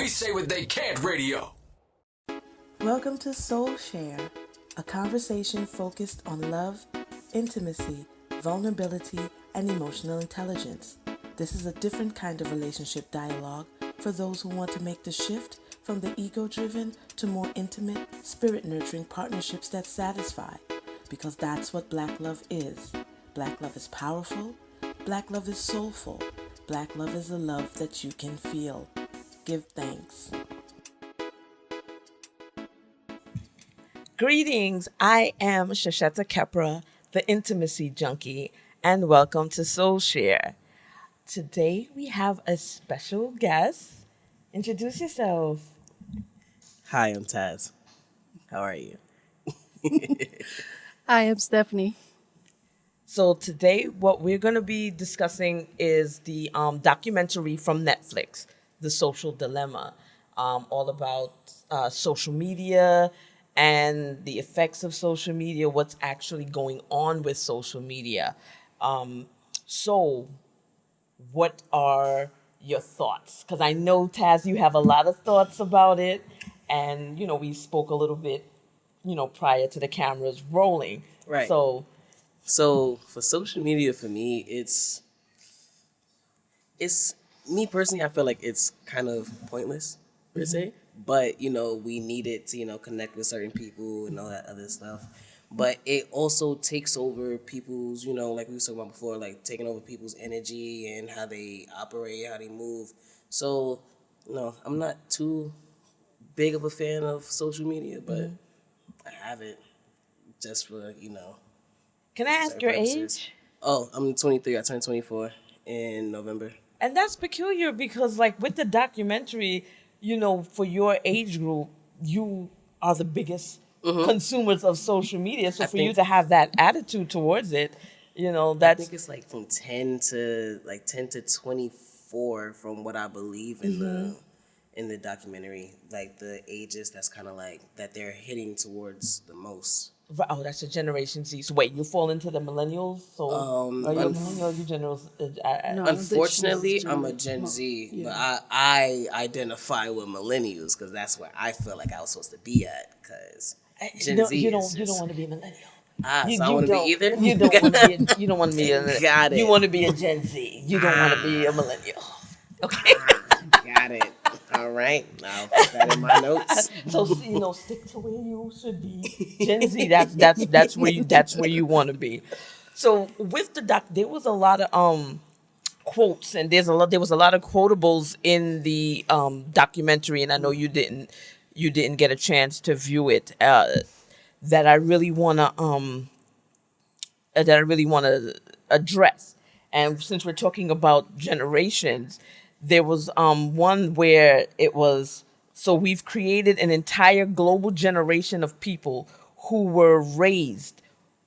They Say What They Can't Radio. Welcome to SoulShare, a conversation focused on love, intimacy, vulnerability, and emotional intelligence. This is a different kind of relationship dialogue for those who want to make the shift from the ego-driven to more intimate, spirit-nurturing partnerships that satisfy. Because that's what Black love is. Black love is powerful. Black love is soulful. Black love is a love that you can feel. Give thanks. Greetings, I am Sesheta Khepra, the Intimacy Junkie, and welcome to SoulShare. Today we have a special guest. Introduce yourself. Hi, I'm Taz. How are you? Hi, I'm Stephanie. So today what we're going to be discussing is the documentary from Netflix, The Social Dilemma, all about social media and the effects of social media, what's actually going on with social media. So what are your thoughts? Because I know, Taz, you have a lot of thoughts about it. And, we spoke a little bit, prior to the cameras rolling. Right. So for social media, for me, it's me personally, I feel like it's kind of pointless, per se. But, we need it to, connect with certain people and all that other stuff. But it also takes over people's, like we were talking about before, like taking over people's energy and how they operate, how they move. So, I'm not too big of a fan of social media, but I have it just for, Can I ask your purposes. age? Oh, I'm 23. I turned 24 in November. And that's peculiar because, like, with the documentary, for your age group, you are the biggest consumers of social media. So for you to have that attitude towards it, I that's... think it's like from 10 to 24 from what I believe in the documentary, like the ages that's kind of like that they're hitting towards the most. Oh, that's a Generation Z. So wait, you fall into the millennials? So are you a millennial? You generals? No. Unfortunately, I'm a Gen Z, yeah. but I identify with millennials because that's where I feel like I was supposed to be at. Because Gen Z you is don't want to be a millennial. so I want to be either. You don't want to be. You don't want to be a. Got it. You want to be a Gen Z. You don't want to be a millennial. Okay. Got it. All right. I'll put that in my notes. So stick to where you should be. Gen Z. That's where you want to be. So with the doc, there was a lot of quotes, and there was a lot of quotables in the documentary, and I know you didn't get a chance to view it. That I really wanna address. And since we're talking about generations, there was one where it was, so we've created an entire global generation of people who were raised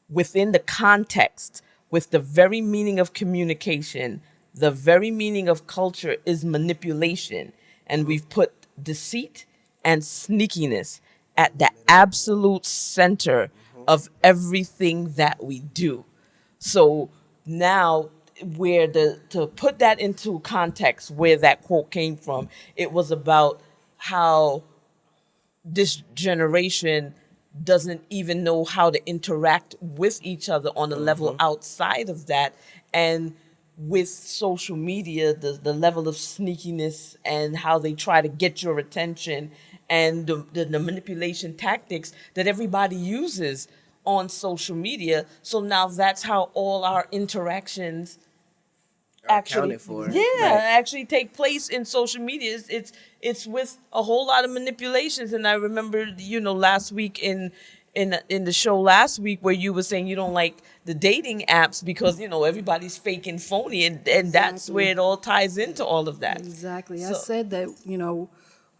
within the context with the very meaning of communication, the very meaning of culture is manipulation. And we've put deceit and sneakiness at the absolute center of everything that we do. So now, to put that into context, where that quote came from, it was about how this generation doesn't even know how to interact with each other on a level outside of that. And with social media, the level of sneakiness and how they try to get your attention and the manipulation tactics that everybody uses on social media. So now that's how all our interactions actually accounted for. actually take place in social media. It's with a whole lot of manipulations. And I remember last week in the show last week where you were saying you don't like the dating apps because everybody's fake and phony, and that's where it all ties into all of that. Exactly. So, I said that,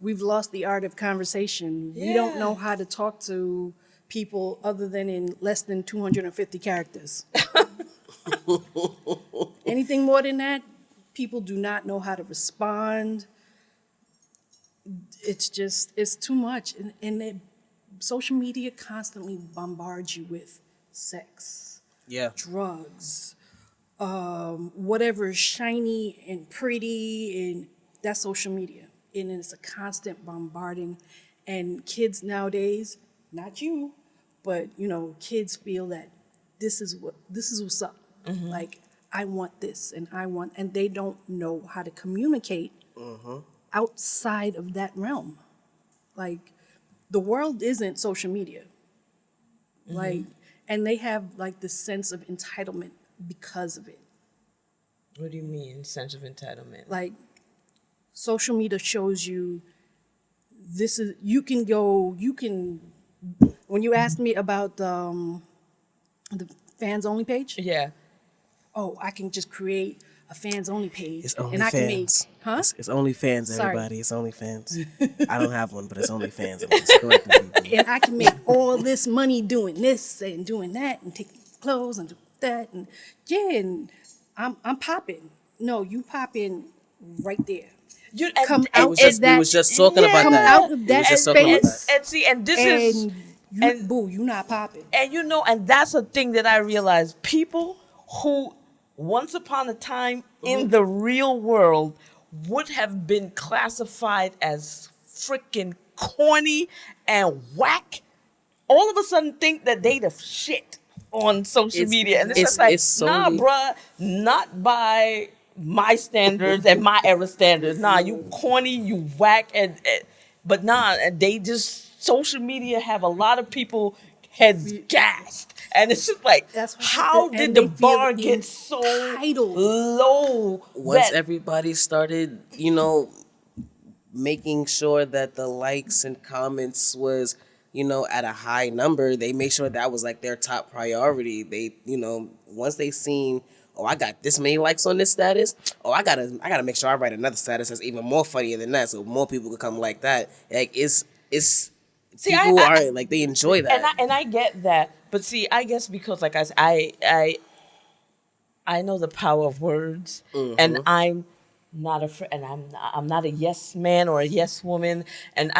we've lost the art of conversation. We don't know how to talk to people other than in less than 250 characters. Anything more than that, people do not know how to respond. It's too much. And social media constantly bombards you with sex, drugs, whatever is shiny and pretty, and that's social media. and it's a constant bombarding. And kids nowadays, not you, but kids feel that this is what's up. Like, I want this, and they don't know how to communicate outside of that realm. Like, the world isn't social media. Like, and they have like this sense of entitlement because of it. What do you mean, sense of entitlement? Like, social media shows you when you asked me about the fans only page, Yeah. I can just create a fans only page. It's only and I can fans. make, It's only fans, Sorry. everybody. It's only fans. I don't have one, but it's only fans. I'm just correcting people. and I can make all this money doing this and doing that and taking clothes and do that and and I'm popping. No, you popping right there. Come out We was just talking about come that. out of We that was just talking about space. that. And see, and this is, And you not popping. and and that's a thing that I realized. People who once upon a time in the real world would have been classified as freaking corny and whack, all of a sudden think that they the shit on social media. And it's just like, nah, bruh, not by my standards and my era standards. Nah, you corny, you whack, but nah, they just, social media have a lot of people heads gassed. And it's just like, how did the bar get so low? Once everybody started, making sure that the likes and comments was, at a high number, they made sure that was like their top priority. They, once they seen, I got this many likes on this status. I gotta make sure I write another status that's even more funnier than that, so more people could come like that. Like it's. See, people are like, they enjoy that, and I get that, but see, I guess because like I know the power of words, and I'm not and I'm not a yes man or a yes woman, and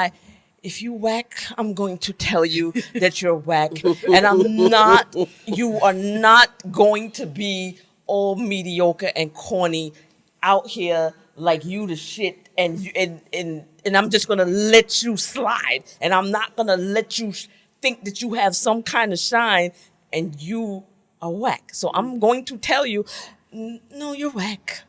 if you whack, I'm going to tell you that you're whack, and you are not going to be all mediocre and corny out here like you the shit, and I'm just gonna let you slide, and I'm not gonna let you think that you have some kind of shine, and you are whack. So I'm going to tell you, no, you're whack.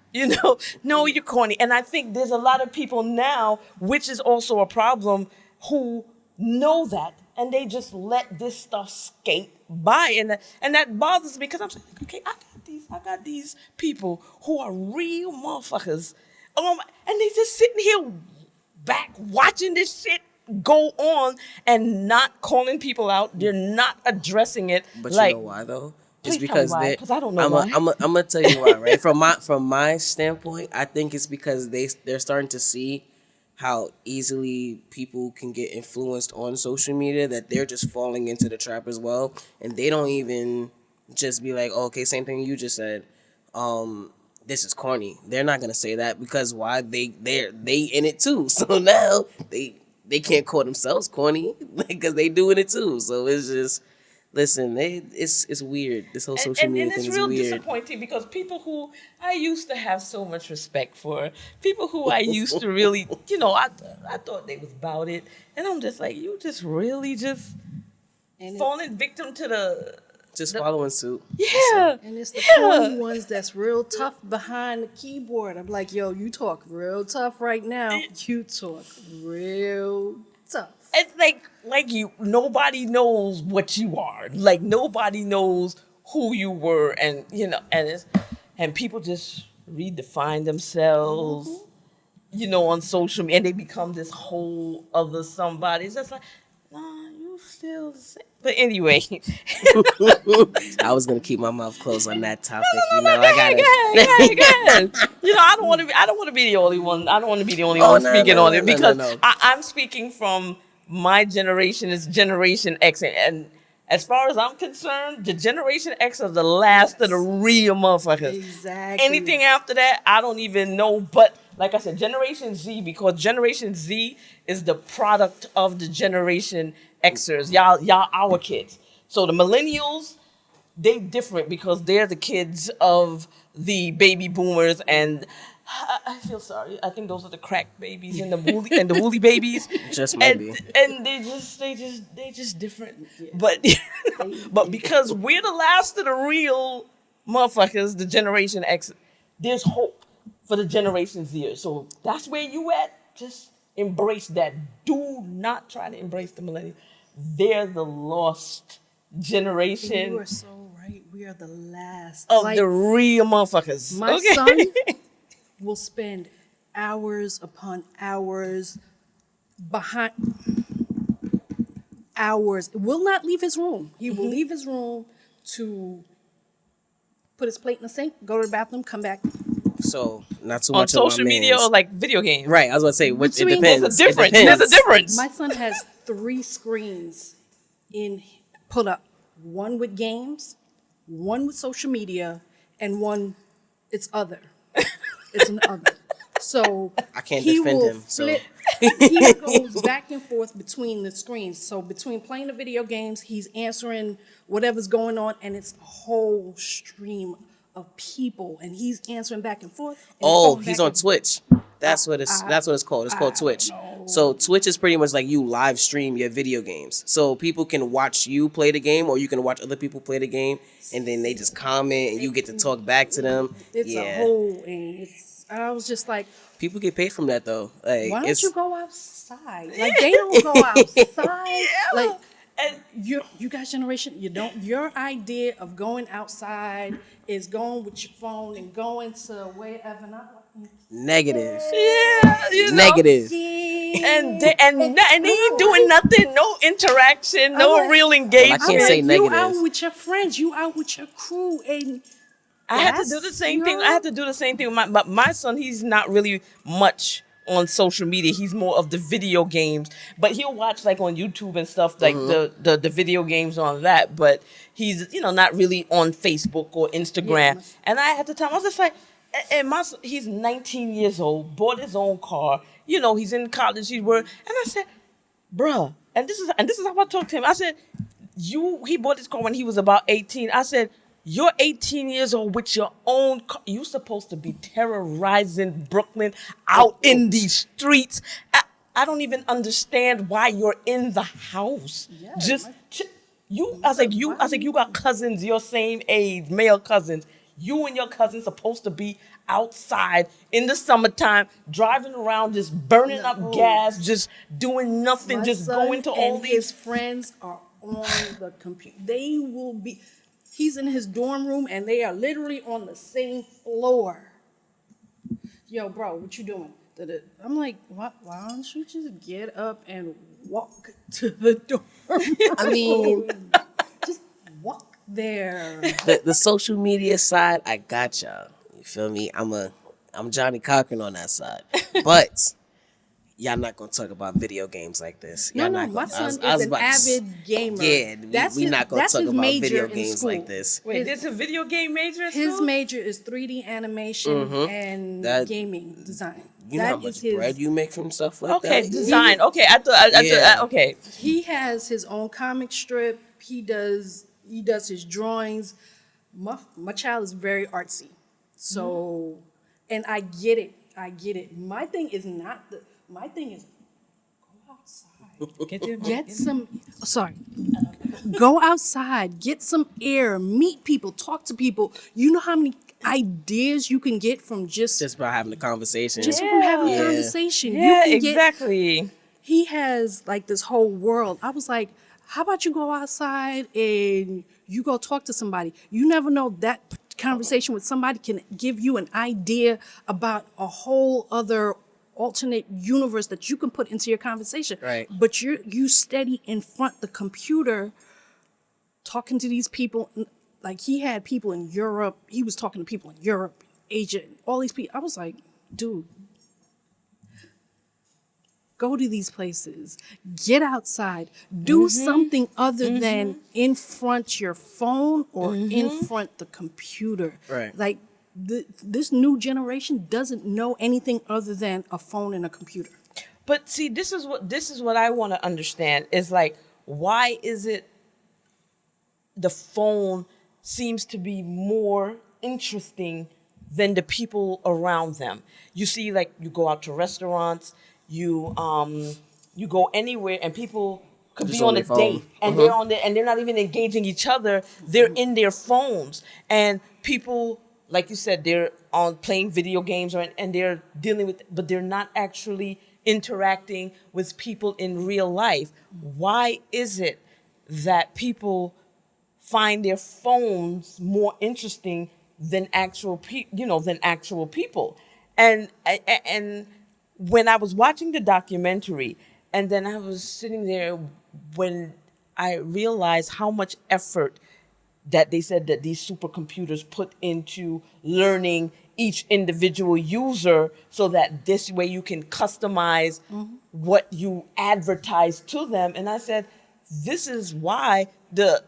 No, you're corny. And I think there's a lot of people now, which is also a problem, who know that, and they just let this stuff skate by, and that bothers me, because I'm saying, okay, I got these people who are real motherfuckers, and they just sitting here back watching this shit go on and not calling people out. They're not addressing it. But like, you know why though? It's because I don't know why. I'm gonna tell you why, right? From my standpoint, I think it's because they're starting to see how easily people can get influenced on social media, that they're just falling into the trap as well, and they don't even just be like, oh, okay, same thing you just said. This is corny. They're not gonna say that, because why? They in it too. So now they can't call themselves corny because they doing it too. So it's just, listen, it's weird. This whole social media thing is weird. And it's real disappointing, because people who I used to have so much respect for, people who I used to really, I thought they was about it, and I'm just like, you just really just falling victim to the. Just following suit. Yeah. And it's the corny ones that's real tough behind the keyboard. I'm like, yo, you talk real tough right now. You talk real tough. It's like nobody knows what you are. Like, nobody knows who you were, and and people just redefine themselves, on social media, and they become this whole other somebody. It's just like, nah, you still the same. But anyway, I was gonna keep my mouth closed on that topic. I gotta. I don't want to be the only one. I don't want to be the only one speaking on it, because I'm speaking from my generation. Is Generation X, and as far as I'm concerned, the Generation X are the last of the real motherfuckers. Exactly. Anything after that, I don't even know. But like I said, Generation Z, because Generation Z is the product of the Generation Xers. Y'all our kids. So the millennials, they different, because they're the kids of the baby boomers, and I feel sorry. I think those are the crack babies and the woolly babies. Just maybe. And they just different. But but because we're the last of the real motherfuckers, the Generation X, there's hope for the Generation Z. So that's where you at. Just embrace that. Do not try to embrace the millennials. They're the lost generation You are so right. We are the last of like, the real motherfuckers. my Okay? son will spend hours upon hours behind hours. Will not leave his room. He will leave his room to put his plate in the sink, go to the bathroom, come back. So not too On much on social my media man's. or like video games. Right, I was about to say, it Between- depends. There's a difference. It depends. There's a difference. My son has 3 screens in put up. One with games, one with social media, and one it's other. It's an other. So I can't he defend will him, so. flip. He goes back and forth between the screens. So between playing the video games, he's answering whatever's going on, and it's a whole stream of people, and he's answering back and forth. And Oh, going he's back on and- Twitch. That's what it's called. It's called Twitch. So Twitch is pretty much like you live stream your video games. So people can watch you play the game, or you can watch other people play the game, and then they just comment, and you get to talk back to them. It's a whole, and it's. I was just like, People get paid from that though. Like, why don't it's, you go outside? Like they don't go outside. Like And you guys generation, you don't. Your idea of going outside is going with your phone and going to wherever. Not negative. yeah, you know. Negative. And they ain't doing nothing, no interaction, no I'm like- real Well, I engagement. can't say you negative. out with your friends, you out with your crew, and I had to do the same thing. I had to do the same thing with my son. He's not really much on social media. He's more of the video games, but he'll watch like on YouTube and stuff like the video games on that. But he's not really on Facebook or Instagram. Yeah. And I had to tell him, I was just like, and my son, he's 19 years old, bought his own car. He's in college. He's working, and I said, bruh, and this is how I talked to him. I said, he bought his car when he was about 18. I said, you're 18 years old with your own car. You're supposed to be terrorizing Brooklyn out in these streets. I don't even understand why you're in the house. Yeah, I was like, you got cousins your same age, male cousins. You and your cousins supposed to be outside in the summertime, driving around, just burning up gas, just doing nothing, My just son going to all and these. his friends are on the computer. They will be. He's in his dorm room, and they are literally on the same floor. Yo, bro, what you doing? I'm like, why don't you just get up and walk to the dorm? I mean, just walk there. the social media side, I got y'all. You feel me? I'm Johnny Cochran on that side. But y'all not gonna talk about video games like this. No, Y'all no, not my gonna, son is I was an about to avid gamer. Yeah, we not gonna that's talk his about major video in games school. like this. Wait, there's a video game major at His school? major is 3D animation and That- gaming design. You know how That much is his. bread you make from stuff like Okay, that? design. Okay, I thought, okay. He has his own comic strip. He does his drawings. My child is very artsy, so and I get it. My thing is go outside. Get some. Sorry. Go outside. Get some air. Meet people. Talk to people. You know how many ideas you can get from just Just by having a conversation. from having a Yeah. conversation. Yeah, you can get exactly. he has like this whole world. I was like, how about you go outside and you go talk to somebody? You never know, that conversation with somebody can give you an idea about a whole other alternate universe that you can put into your conversation. Right. But you steady in front the computer talking to these people. Like he had people in Europe. He was talking to people in Europe, Asia, all these people. I was like, dude, go to these places, get outside, do something other than in front your phone or in front the computer. Right. Like this new generation doesn't know anything other than a phone and a computer. But see, this is what I want to understand is like, why is it the phone seems to be more interesting than the people around them. You see, like, you go out to restaurants, you go anywhere, and people could Just be on on a their phone. date, and they're on there, and they're not even engaging each other. They're in their phones, and people, like you said, they're on playing video games, and they're dealing with, but they're not actually interacting with people in real life. Why is it that people find their phones more interesting than than actual people? And when I was watching the documentary, and then I was sitting there, when I realized how much effort that they said that these supercomputers put into learning each individual user, so that this way you can customize what you advertise to them. And I said, this is why the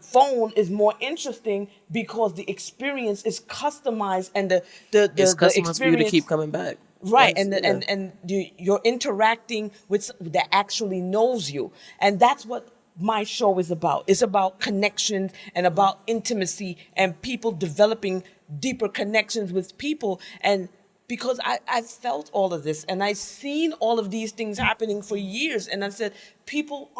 phone is more interesting, because the experience is customized, and It's the customized for you to experience, keep coming back. right, Yes, yeah. and you're interacting with that actually knows you. And that's what my show is about. It's about connections and about intimacy, and people developing deeper connections with people. And because I felt all of this, and I've seen all of these things happening for years, and I said, people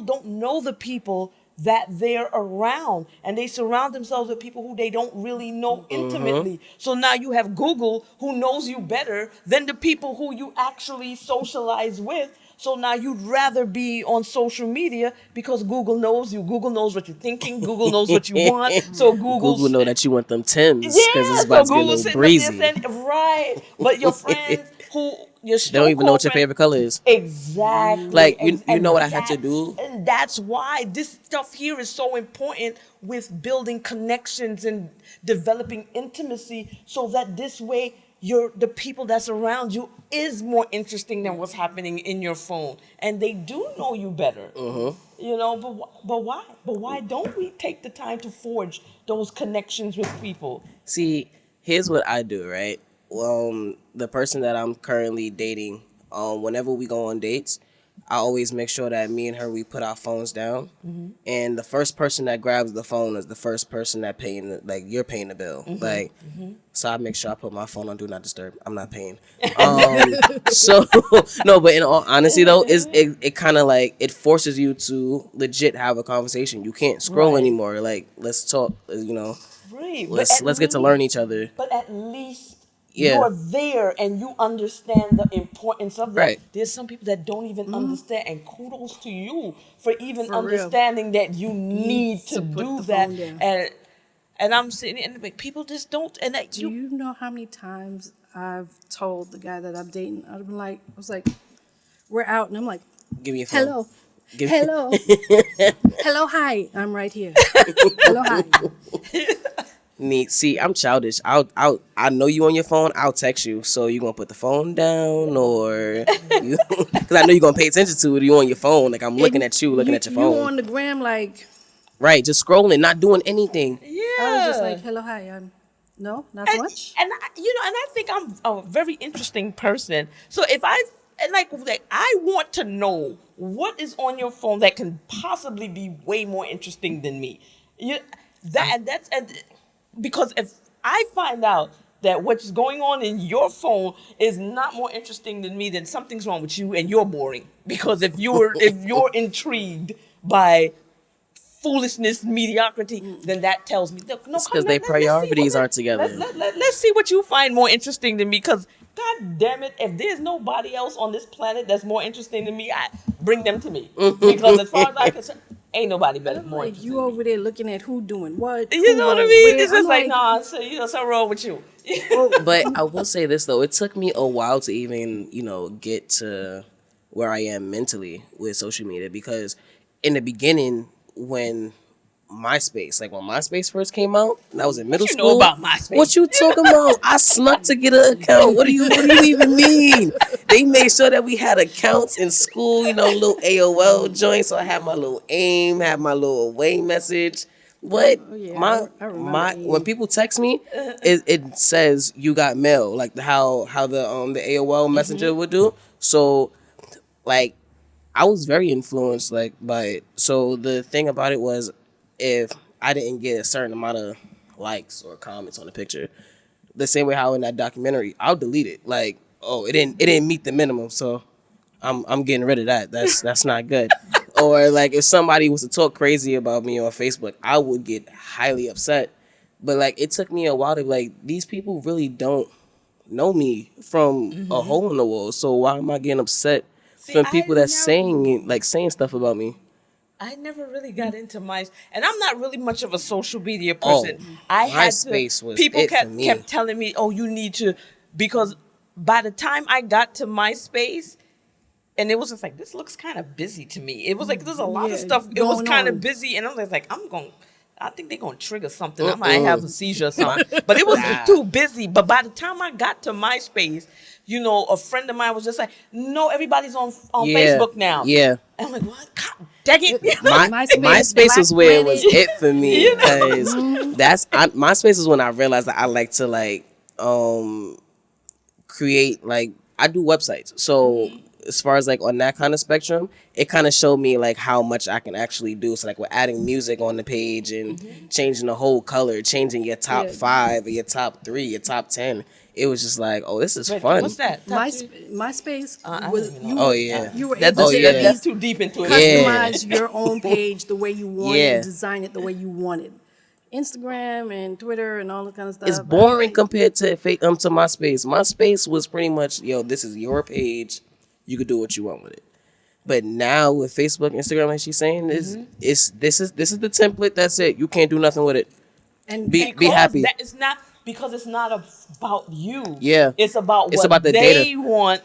don't know the people that they're around, and they surround themselves with people who they don't really know intimately. So now you have Google, who knows you better than the people who you actually socialize with. So now you'd rather be on social media, because Google knows you. Google knows what you're thinking. Google knows what you want. So Google know that you want them Tims because it's yeah, about so to get a Google's little sitting up there breezy. saying, right. But your friends, your They don't even know what your so-called favorite color is. exactly. Like, you And know what I had to do? and that's why this stuff here is so important, with building connections and developing intimacy, so that this way the people that's around you is more interesting than what's happening in your phone, and they do know you better. But why don't we take the time to forge those connections with people? See, here's what I do, right? The person that I'm currently dating, whenever we go on dates, I always make sure that me and her, we put our phones down, and the first person that grabs the phone is the first person that you're paying the bill, so I make sure I put my phone on do not disturb. I'm not paying. So no, but in all honesty though, it kind of like it forces you to legit have a conversation. You can't scroll Right. anymore. Like, let's talk. Right. Let's get to learn each other. But at least Yeah. you're there, and you understand the importance of that. Right. There's some people that don't even understand, and kudos to you for even For real. understanding that you need to to put do the that. phone down. And I'm sitting, and like, people just don't. And that Do you know how many times I've told the guy that I'm dating? I was like, we're out, and I'm like, Give me your phone. hello, Give- hello, hello, hi, I'm right here. Hello, hi. See, I'm childish. I know you on your phone. I'll text you. So you gonna put the phone down, or you? Because I know you're gonna pay attention to it. You on your phone? Like, I'm looking at you, looking at your phone. You on the gram, like, Right, just scrolling, not doing anything. yeah. I was just like, hello, hi, no, not so much. And I think I'm a very interesting person. So if I want to know what is on your phone that can possibly be way more interesting than me. Because if I find out that what's going on in your phone is not more interesting than me, then something's wrong with you, and you're boring. Because if you're intrigued by foolishness, mediocrity, then that tells me, look, no, It's 'cause their priorities aren't together. Let's see what you find more interesting than me. Because, God damn it, if there's nobody else on this planet that's more interesting than me, bring them to me. Because as far as I'm concerned, ain't nobody better, more Like, interesting. you over there looking at who doing what. You who know what I going mean? where. It's I'm just like, nah, so, something wrong with you. But I will say this though, it took me a while to even, get to where I am mentally with social media, because in the beginning, when MySpace first came out, and I was in middle you school. know about MySpace? What you talking about? I snuck to get an account. What do you even mean? They made sure that we had accounts in school, little AOL joints. So I had my little AIM, had my little away message. But Oh, yeah, I remember AIM. when people text me, it says you got mail, like how the AOL messenger would do. So, like, I was very influenced by it. So the thing about it was, if I didn't get a certain amount of likes or comments on the picture. The same way how in that documentary, I'll delete it. Like, oh, it didn't meet the minimum, so I'm getting rid of that. That's not good. Or like if somebody was to talk crazy about me on Facebook, I would get highly upset. But like it took me a while to like these people really don't know me from a hole in the wall. So why am I getting upset from people that's saying stuff about me? I never really got into and I'm not really much of a social media Oh, person. I had to. MySpace was People it for me. kept telling me, "Oh, you need to," because by the time I got to MySpace, and it was just like, this looks kind of busy to me. It was like there's a lot of stuff. It was going kind on. of busy, and I was like, I think they're gonna trigger something. I might have a seizure or something. But it was too busy. But by the time I got to MySpace, you know, a friend of mine was just like, "No, everybody's on Facebook now." Yeah. And I'm like, "What? God dang it!" MySpace was where it was it for me You know? because MySpace is when I realized that I like to like create like I do websites. So as far as like on that kind of spectrum, it kind of showed me like how much I can actually do. So like we're adding music on the page and changing the whole color, changing your top 5 or your top 3, your top 10. It was just like, oh, this is fun. What's that? MySpace I was don't even know. Oh yeah. you were That's, able to at that's least too deep into it. customize your own page the way you wanted, Yeah. design it the way you wanted. Instagram and Twitter and all that kind of stuff. It's boring compared to MySpace. MySpace was pretty much, this is your page. You could do what you want with it. But now with Facebook, Instagram, like she's saying, this is the template. That's it. You can't do nothing with it. And Be happy. That is not because it's not about you. Yeah. It's about It's what about the they data. want.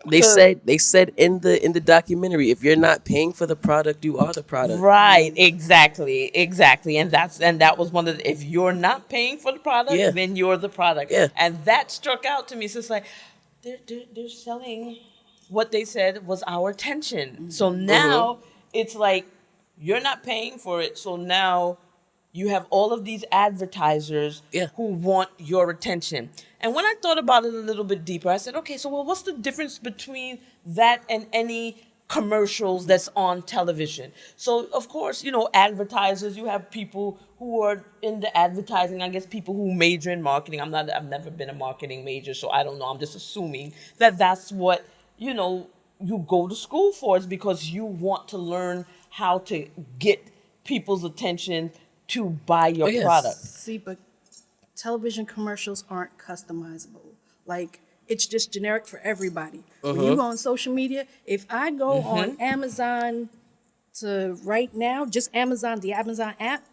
They said in the documentary, if you're not paying for the product, you are the product. Right, exactly, and that was one of the, if you're not paying for the product, Yeah. then you're the product. Yeah. And that struck out to me. So it's like they're selling what they said was our attention. So now it's like you're not paying for it. So now you have all of these advertisers who want your attention. And when I thought about it a little bit deeper, I said, okay, so what's the difference between that and any commercials that's on television? So, of course, advertisers, you have people who are in the advertising, I guess people who major in marketing. I've never been a marketing major, so I don't know. I'm just assuming that that's what, you go to school for, is because you want to learn how to get people's attention to buy your product. see, but television commercials aren't customizable. Like, it's just generic for everybody. When you go on social media, if I go on Amazon to right now, just Amazon, the Amazon app,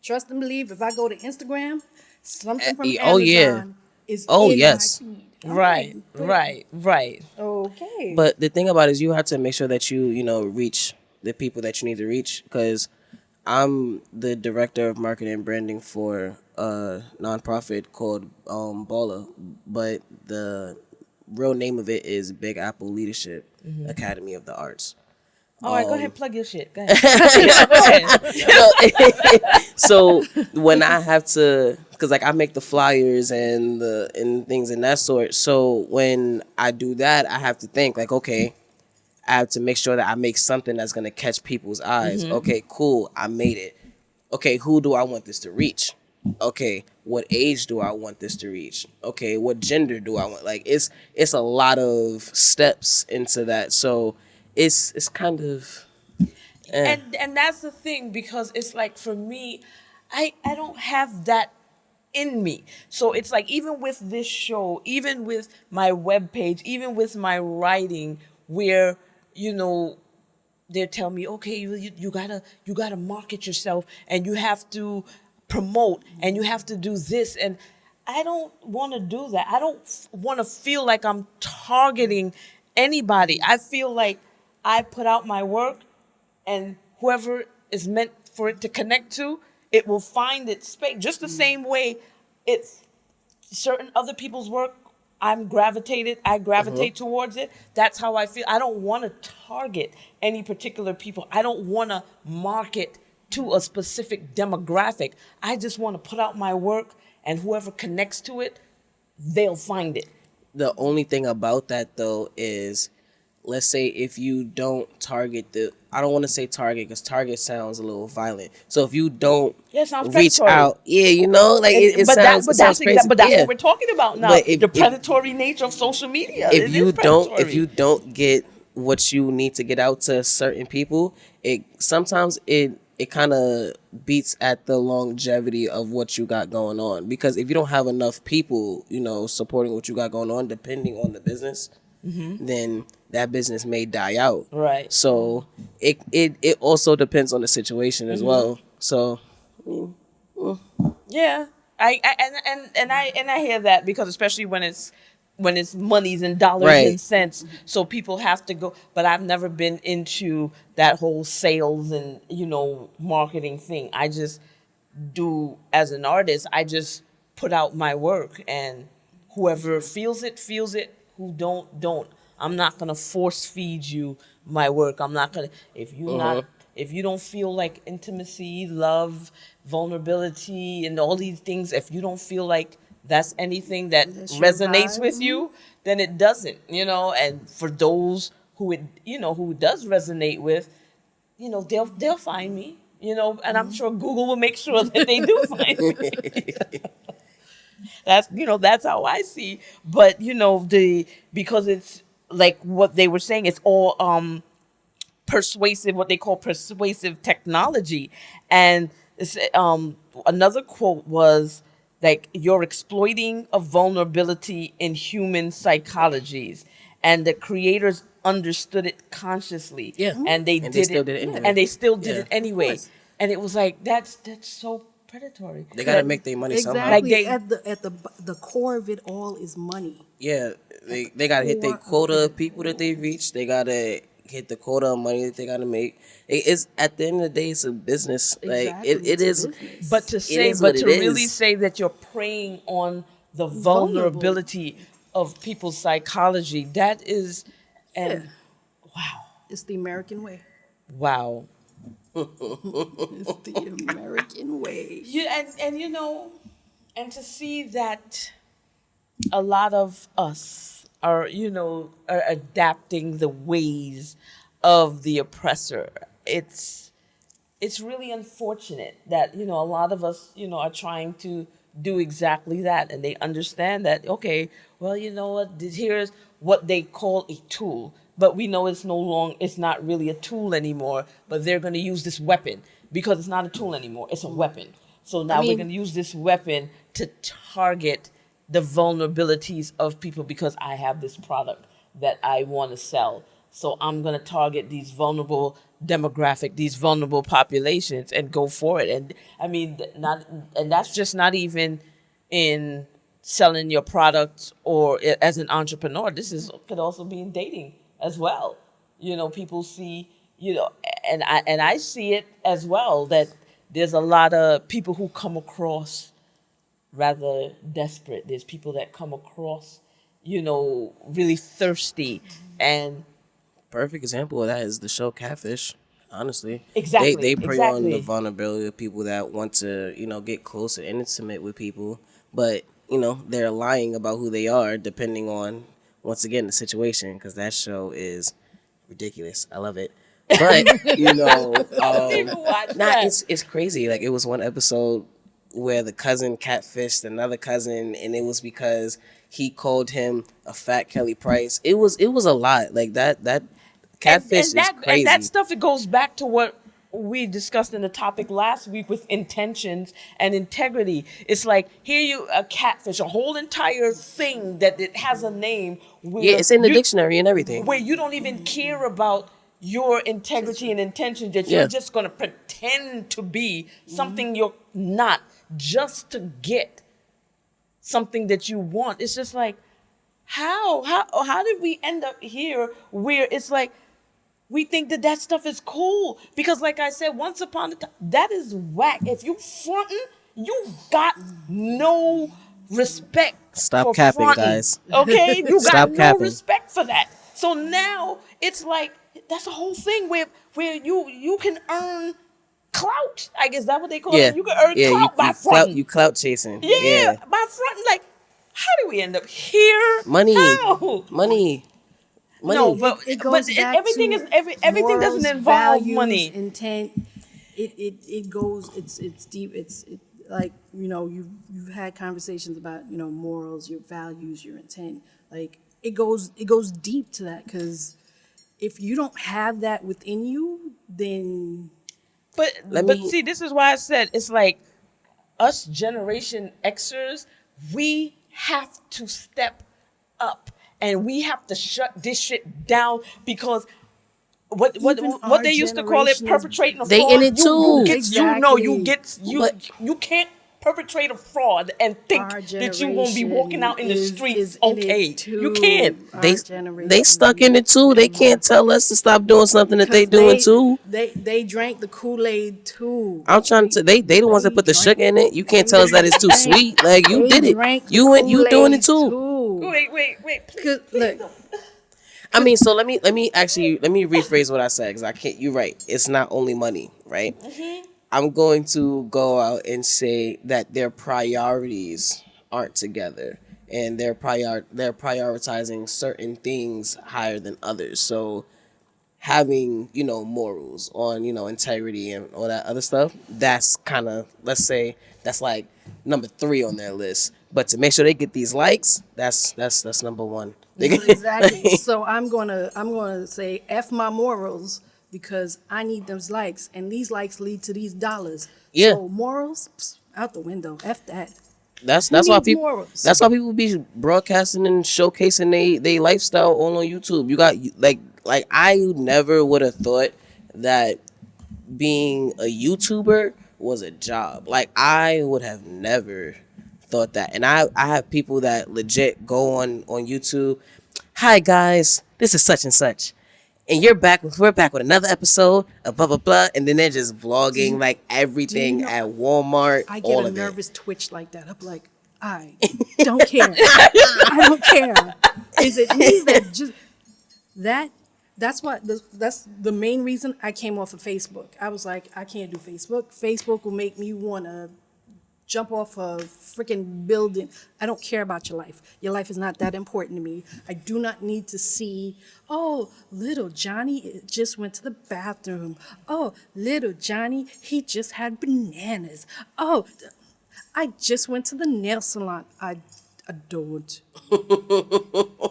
trust and believe, if I go to Instagram, something from Amazon is in my feed. Right. Okay. But the thing about it is you have to make sure that you reach the people that you need to reach, because I'm the director of marketing and branding for a nonprofit called Bala, but the real name of it is Big Apple Leadership Academy of the Arts. All right, go ahead, plug your shit. Go ahead. So when I have to, because like I make the flyers and things in that sort. So when I do that, I have to think like, okay, I have to make sure that I make something that's gonna catch people's eyes. Okay, cool, I made it. Okay, who do I want this to reach? Okay, what age do I want this to reach? Okay, what gender do I want? Like it's a lot of steps into that. So it's kind of And that's the thing, because it's like, for me, I don't have that in me. So it's like, even with this show, even with my webpage, even with my writing, where they tell me, okay, you gotta market yourself, and you have to promote, and you have to do this, and I don't want to do that. I don't want to feel like I'm targeting anybody. I feel like I put out my work, and whoever is meant for it to connect to, it will find its space. Just the same way it's certain other people's work, I gravitate towards it. That's how I feel. I don't want to target any particular people. I don't want to market to a specific demographic. I just want to put out my work, and whoever connects to it, they'll find it. the only thing about that though is let's say if you don't target I don't want to say target because target sounds a little violent. So if you don't Yeah, it sounds reach predatory. out, like it sounds crazy. But that's Yeah. what we're talking about now. But if, The predatory nature of social media. if It you is predatory. if you don't get what you need to get out to certain people, it sometimes it kind of beats at the longevity of what you got going on, because if you don't have enough people supporting what you got going on, depending on the business, then that business may die out. Right. So it also depends on the situation as well. So Yeah, I hear that, because especially when it's monies and dollars Right. and cents, so people have to go. But I've never been into that whole sales and marketing thing. I just do, as an artist, I just put out my work, and whoever feels it feels it. Who don't. I'm not gonna force feed you my work. I'm not gonna if you don't feel like intimacy, love, vulnerability, and all these things, if you don't feel like that's anything that That's your resonates vibe. with you, then it doesn't, And for those who who does resonate with, they'll find me, and I'm sure Google will make sure that they do find me. That's how I see. But because it's like what they were saying, it's all persuasive, what they call persuasive technology. And another quote was like, you're exploiting a vulnerability in human psychologies, and the creators understood it consciously. Yeah. And they And did they still it, did it anyway. and they still did Yeah. it anyway. course. And it was like, that's so predatory. they gotta make their money somehow. Like Exactly. they- at the core of it all is money. Yeah, they gotta hit their quota of people that they reach. They gotta hit the quota of money that they gotta make. It's at the end of the day, it's a business. Like Exactly, it it's a is. business. But to it say, is but what to it really is. say that you're preying on the Vulnerable. vulnerability of people's psychology, that is, and Yeah. wow, It's the American way. wow. It's the American way. Yeah, and and to see that a lot of us are adapting the ways of the oppressor. It's really unfortunate that a lot of us are trying to do exactly that, and they understand that, okay, well, what, here's what they call a tool, but we know it's not really a tool anymore, but they're going to use this weapon because it's not a tool anymore, it's a weapon. So now we're going to use this weapon to target the vulnerabilities of people, because I have this product that I want to sell. So I'm going to target these vulnerable these vulnerable populations, and go for it. And I mean, and that's just not even in selling your product or as an entrepreneur. Could also be in dating as well. People see, and I see it as well, that there's a lot of people who come across rather desperate. There's people that come across, really thirsty, and Perfect example of that is the show Catfish. Honestly, Exactly, they prey on the exactly. vulnerability of people that want to get close and intimate with people, but they're lying about who they are depending on, once again, the situation, because that show is ridiculous. I love it. But even watch that. it's crazy. Like, it was one episode where the cousin catfished another cousin, and it was because he called him a fat Kelly Price. It was a lot. Like, that catfish is crazy. And that stuff, it goes back to what we discussed in the topic last week with intentions and integrity. It's like, here you a catfish, a whole entire thing that it has a name. Where Yeah, it's in the dictionary and everything. Where you don't even care about your integrity and intention, that Yeah. you're just going to pretend to be something you're not, just to get something that you want. It's just like, how did we end up here where it's like, we think that stuff is cool? Because like I said, once upon a time, that is whack. If you fronting, you got no respect. Stop for capping, fronting, guys. Okay? You Stop got no capping. respect for that. So now it's like, that's a whole thing where you can earn clout. I guess that's what they call Yeah, it. You can earn clout by fronting. you clout chasing. Yeah, by fronting. Like, how do we end up here? Money, How? money. No, Money. but It goes back everything to everything doesn't morals, involve values, money. intent. It goes. It's deep. Like you've had conversations about morals, your values, your intent. Like it goes deep to that, because if you don't have that within you, then But see, this is why I said it's like us Generation Xers, we have to step up and we have to shut this shit down, because even what our they used to call it, generation is perpetrating a They fraud. in it too. Exactly. But You can't perpetrate a fraud and think Our that you're gonna be walking out in the generation streets is in okay. it You can't. too. they Our generation they is stuck in it too. They can't tell us to stop doing something that they because doing too. they drank the Kool-Aid too. I'm trying to. They the ones that put the drank sugar in it. You can't they tell us that it's too drank- sweet. Like you they did it. drank the You doing it Kool-Aid too. too. Wait. Please, 'Cause, look, I mean, so let me rephrase what I said, because I can't. You're right. It's not only money, right? I'm going to go out and say that their priorities aren't together, and they're prioritizing certain things higher than others. So having morals on integrity and all that other stuff, that's kind of, let's say, that's like number 3 on their list. But to make sure they get these likes, that's number 1. exactly. So I'm gonna say F my morals, because I need those likes, and these likes lead to these dollars. Yeah. So morals, out the window. F that. That's Who why needs people. morals? That's why people be broadcasting and showcasing they lifestyle all on YouTube. You got like I never would have thought that being a YouTuber was a job. Like I would have never thought that. And I have people that legit go on YouTube. Hi guys, this is such and such. And we're back with another episode of blah blah blah, and then they're just vlogging like everything know- at Walmart, I get all a of nervous twitch like that. I'm like, I don't care. I don't care. Is it me that just that? That's the main reason I came off of Facebook. I was like, I can't do Facebook. Facebook will make me want to jump off a freaking building. I don't care about your life. Your life is not that important to me. I do not need to see, oh, little Johnny just went to the bathroom. Oh, little Johnny, he just had bananas. Oh, I just went to the nail salon. I don't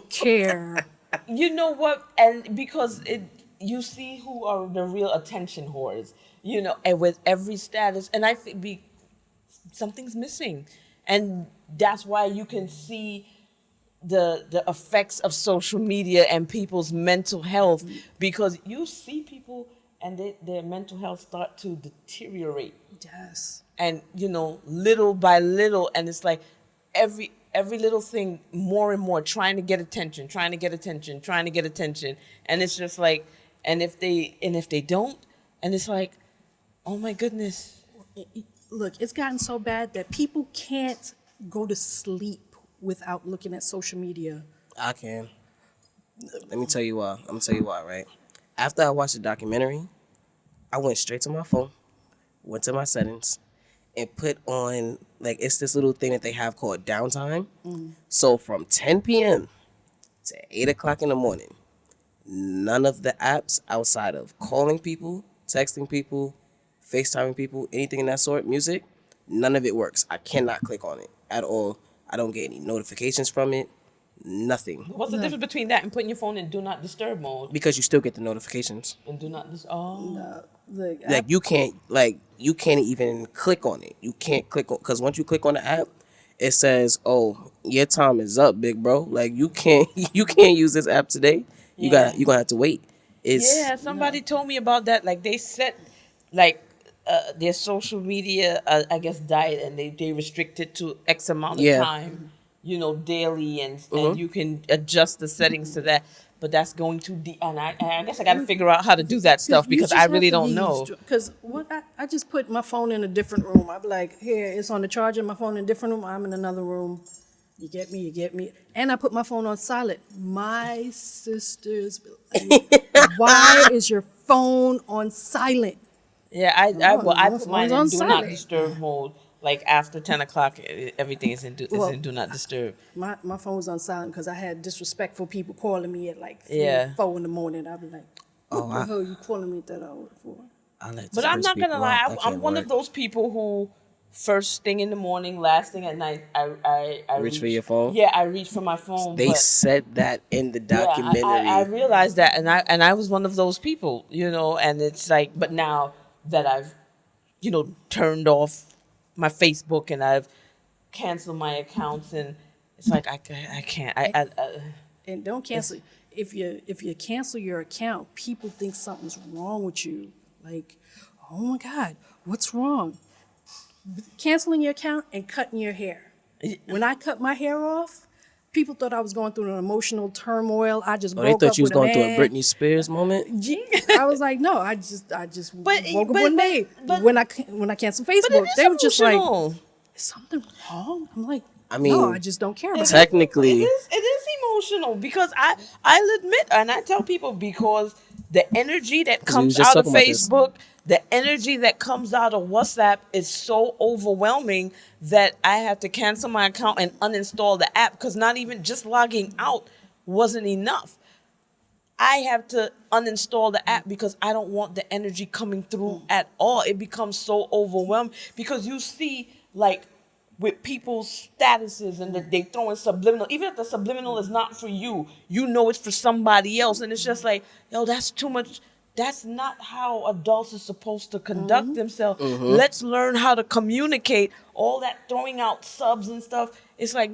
care. You know what? And because you see who are the real attention whores, and with every status, and I think something's missing, and that's why you can see the effects of social media and people's mental health, because you see people and their mental health start to deteriorate, Yes. and little by little, and it's like every little thing, more and more, trying to get attention, and it's just like, and if they don't, and it's like, oh my goodness. Look, it's gotten so bad that people can't go to sleep without looking at social media. I can. Let me tell you why. I'm gonna tell you why, right? After I watched the documentary, I went straight to my phone, went to my settings, and put on, like, it's this little thing that they have called downtime. So from 10 p.m. to 8 o'clock in the morning, none of the apps outside of calling people, texting people, FaceTiming people, anything in that sort, music, none of it works. I cannot click on it at all. I don't get any notifications from it. Nothing. What's the difference between that and putting your phone in do not disturb mode? Because you still get the notifications. And do not oh. Look, Like you can't even click on it. You can't click on, because once you click on the app, it says, "Oh, your time is up, big bro. Like you can't use this app today. You're gonna have to wait." Somebody told me about that. Like they set like their social media, I guess, diet, and they restrict it to X amount of time, daily, and you can adjust the settings to that. But that's going too deep, and I guess I got to figure out how to do that stuff, because I really don't know. Because I just put my phone in a different room. I'd be like, here, it's on the charger, my phone in a different room, I'm in another room. You get me. And I put my phone on silent. My sisters be like, why is your phone on silent? Yeah, I put mine phone's in on do not silent. disturb mode. like after 10 o'clock, everything is Well, in do not disturb. My phone was on silent because I had disrespectful people calling me at like 3, Yeah. 4 in the morning. I'd be like, what Oh, the hell you calling me at that hour for? I let But I'm first not gonna people lie, off. That I'm can't one work. of those people who first thing in the morning, last thing at night, I Reach for your phone? Yeah, I reach for my phone. They But said that in the yeah, I documentary. realized that, and I was one of those people, and it's like, but now that I've, turned off my Facebook and I've canceled my accounts, and it's like I can't. And don't cancel. If you cancel your account, people think something's wrong with you. Like, oh my God, what's wrong? Canceling your account and cutting your hair. When I cut my hair off, people thought I was going through an emotional turmoil. I just Oh, they broke thought up you was with a going through a man. Britney Spears moment. Yeah, I was like, no, I just But- woke up but- one day but- when I canceled But it Facebook. is They were just like, emotional. is something wrong? I'm like, I no, mean, I just don't care It about is- it. Technically- it is emotional because I'll admit, and I tell people, because the energy that 'Cause we was comes just out of talking about this. Facebook, the energy that comes out of WhatsApp is so overwhelming that I have to cancel my account and uninstall the app, because not even just logging out wasn't enough. I have to uninstall the app because I don't want the energy coming through at all. It becomes so overwhelming because you see, like, with people's statuses and that they throw in subliminal, even if the subliminal is not for you, it's for somebody else. And it's just like, yo, that's too much. That's not how adults are supposed to conduct themselves. Let's learn how to communicate. All that throwing out subs and stuff. It's like,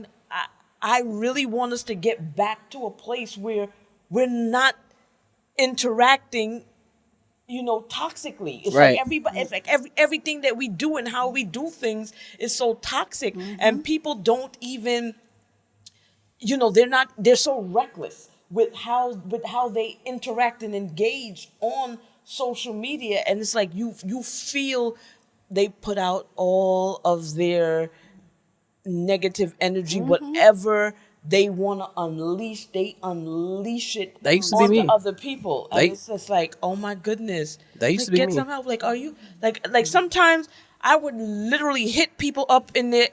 I really want us to get back to a place where we're not interacting, toxically. It's Right. like everybody, it's like everything that we do and how we do things is so toxic, and people don't even, they're so reckless with how they interact and engage on social media, and it's like you feel they put out all of their negative energy, whatever they want to unleash, they unleash it That used to be onto me. other people. And it's just like, oh my goodness. That used to Like, be get me. some help. Like, are you, like sometimes I would literally hit people up in their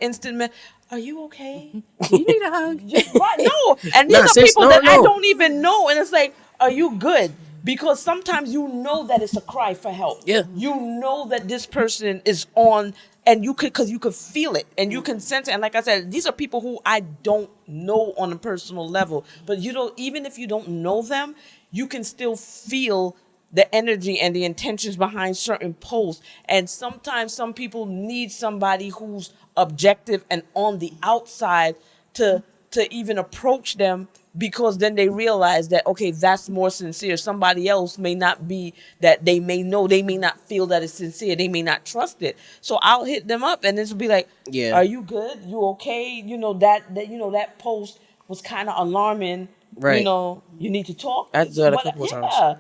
are you okay? You need a hug. Right, no. And these Nah, are sis, people no, that I no. don't even know. And it's like, are you good? Because sometimes that it's a cry for help. Yeah. That this person is on, and because you could feel it and you can sense it. And like I said, these are people who I don't know on a personal level. But even if you don't know them, you can still feel the energy and the intentions behind certain posts. And sometimes some people need somebody who's objective and on the outside to even approach them, because then they realize that, okay, that's more sincere. Somebody else may not be, that they may not feel that it's sincere. They may not trust it. So I'll hit them up and it'll be like, Yeah. are you good? You okay? That post was kind of alarming. Right. You need to talk. I had to do that a What- couple of yeah. times.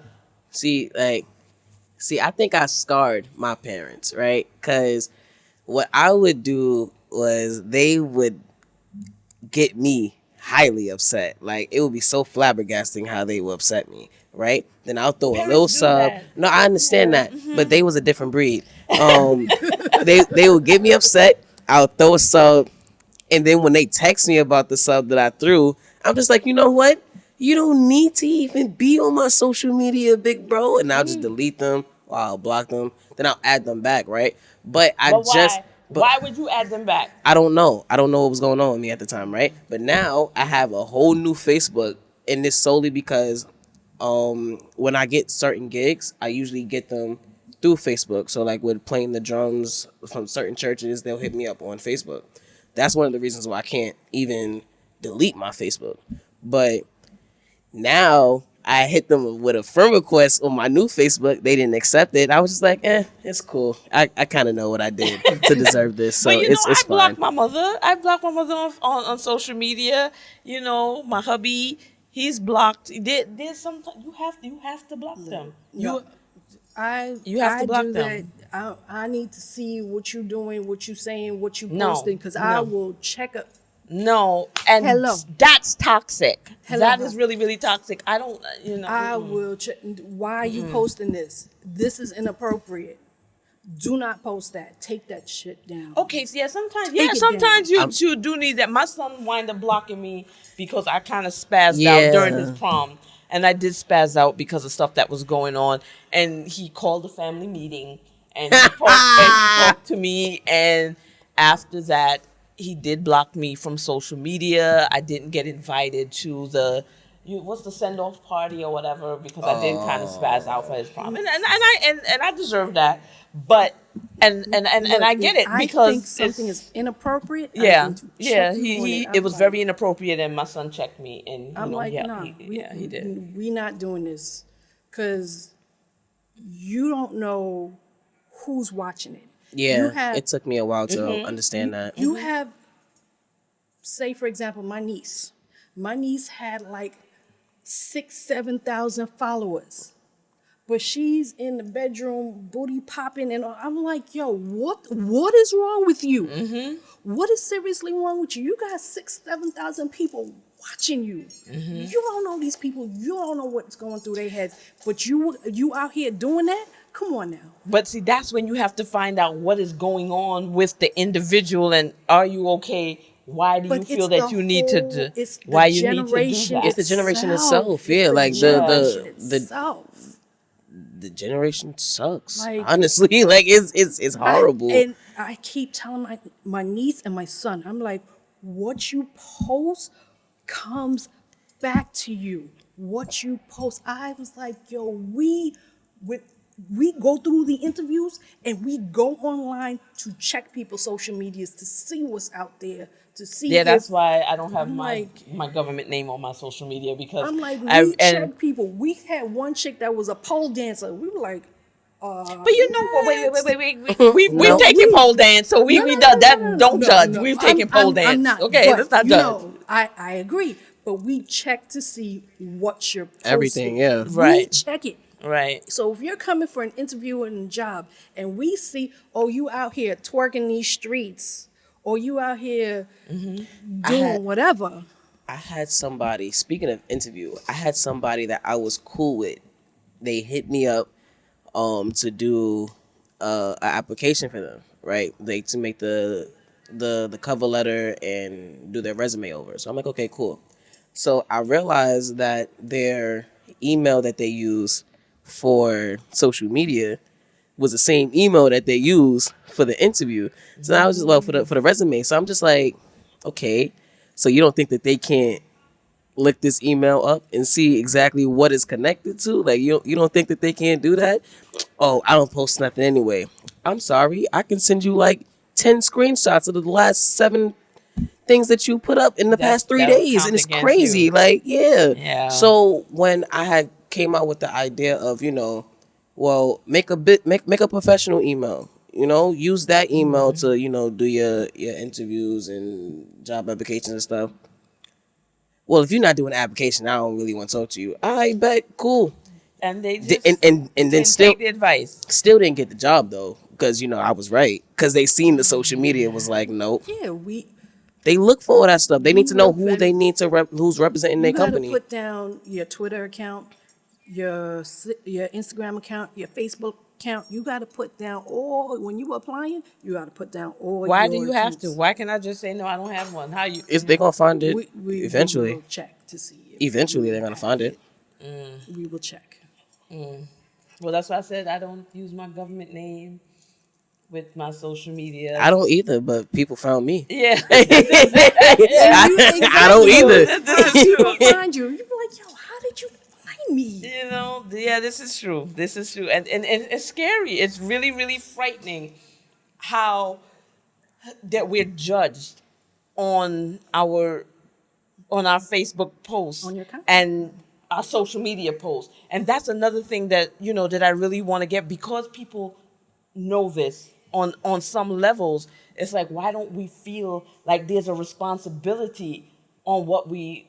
See, I think I scarred my parents, right? Because what I would do was they would get me highly upset. Like, it would be so flabbergasting how they would upset me, right? Then I'll throw a Parents little do sub. that. No, I understand that, but they was a different breed. They would get me upset. I'll throw a sub, and then when they text me about the sub that I threw, I'm just like, you know what? You don't need to even be on my social media, big bro. And I'll just delete them, or I'll block them. Then I'll add them back, right? But Why would you add them back? I don't know. I don't know what was going on with me at the time, right? But now I have a whole new Facebook, and it's solely because when I get certain gigs, I usually get them through Facebook. So like with playing the drums from certain churches, they'll hit me up on Facebook. That's one of the reasons why I can't even delete my Facebook. But now I hit them with a friend request on my new Facebook. They didn't accept it. I was just like, it's cool. I kind of know what I did to deserve this. So But it's I fine. blocked my mother. I blocked my mother on social media. My hubby, he's blocked. There's sometimes you have to block them. You have to block do them. that. I need to see what you're doing, what you're saying, what you're No, posting, because I no. will check up. No, and Hello. that's toxic. Hello. That is really, really toxic. I don't, I will check. Why are you posting this? This is inappropriate. do not post that. Take that shit down. Okay, so sometimes Take it sometimes down. you do need that. My son wind up blocking me because I kind of spazzed out Yeah. during his prom, and I did spaz out because of stuff that was going on. And he called a family meeting, and he talked to me, and after that, he did block me from social media. I didn't get invited to what's the send off party or whatever because I did kind of spaz out for his prom, and I deserve that. But and Look, I get if it because I think something it's, is inappropriate. I'm yeah, going to yeah. check you on He it. it was very inappropriate, and my son checked me, and I'm like, nah, he did. we not doing this because you don't know who's watching it. You Yeah, have it took me a while to understand that. you have, say for example, my niece. My niece had like 7,000 followers. But she's in the bedroom, booty popping, and I'm like, yo, what is wrong with you? What is seriously wrong with you? You got 7,000 people watching you. You don't know these people. You don't know what's going through their heads. But you out here doing that? Come on now. But see, that's when you have to find out what is going on with the individual, and are you okay? Why do you But feel it's that the you need to whole- do? it's the Why you need to do generation that? It's the generation itself. It's Yeah, the like generation the itself. the generation sucks. Like- Honestly, like it's horrible. And I keep telling my niece and my son, I'm like, what you post comes back to you. What you post. I was like, yo, we go through the interviews and we go online to check people's social medias to see what's out there, to see Yeah, that's if, why I don't have I'm my like- my government name on my social media because I'm like, and check people. We had one chick that was a pole dancer. We were like, but you know what? Wait. We've No. taken pole dance, so we done that. Don't no, judge. no. We've taken pole dance. I'm not, Okay, but, let's not you judge. know, I agree, but we check to see what you're posting. Everything, yeah. We Right. check it. Right. So if you're coming for an interview and a job, and we see, oh, you out here twerking these streets, or you out here doing whatever. I had somebody, speaking of interview, I had somebody that I was cool with. They hit me up to do an application for them, right? Like to make the cover letter and do their resume over. So I'm like, okay, cool. So I realized that their email that they use for social media was the same email that they use for the interview. So I was just for the resume. So I'm just like, okay, so you don't think that they can't look this email up and see exactly what it's connected to? Like you don't think that they can't do that? Oh, I don't post nothing anyway. I'm sorry. I can send you like 10 screenshots of the last 7 things that you put up in the past 3 that'll days, count and it's against crazy. you. Like, yeah. Yeah. So when I had came out with the idea of, well, make a professional email. Use that email to, do your interviews and job applications and stuff. Well, if you're not doing an application, I don't really want to talk to you. I bet, cool. And they just And then didn't still take the advice. still didn't get the job though, because I was right, because they seen the social media was like, nope. Yeah, They look for all that stuff. They need to know look who for- they need to who's representing their you got to company. put down your Twitter account, your Instagram account, your Facebook account. You got to put down all, when you applying, you got to put down all Why your do you have accounts. to? Why can't I just say no? I don't have one. How you? They're gonna find it We eventually. will check to see. If Eventually, we they're gonna have find it. We will check. Well, that's why I said I don't use my government name with my social media. I don't either, but people found me. Yeah. I don't either. People find you. You be like, yo, how did you find me? Yeah, this is true. This is true. And it's scary. It's really, really frightening how that we're judged on our Facebook posts On your content. and our social media posts. And that's another thing that, that I really want to get, because people know this on some levels. It's like, why don't we feel like there's a responsibility on what we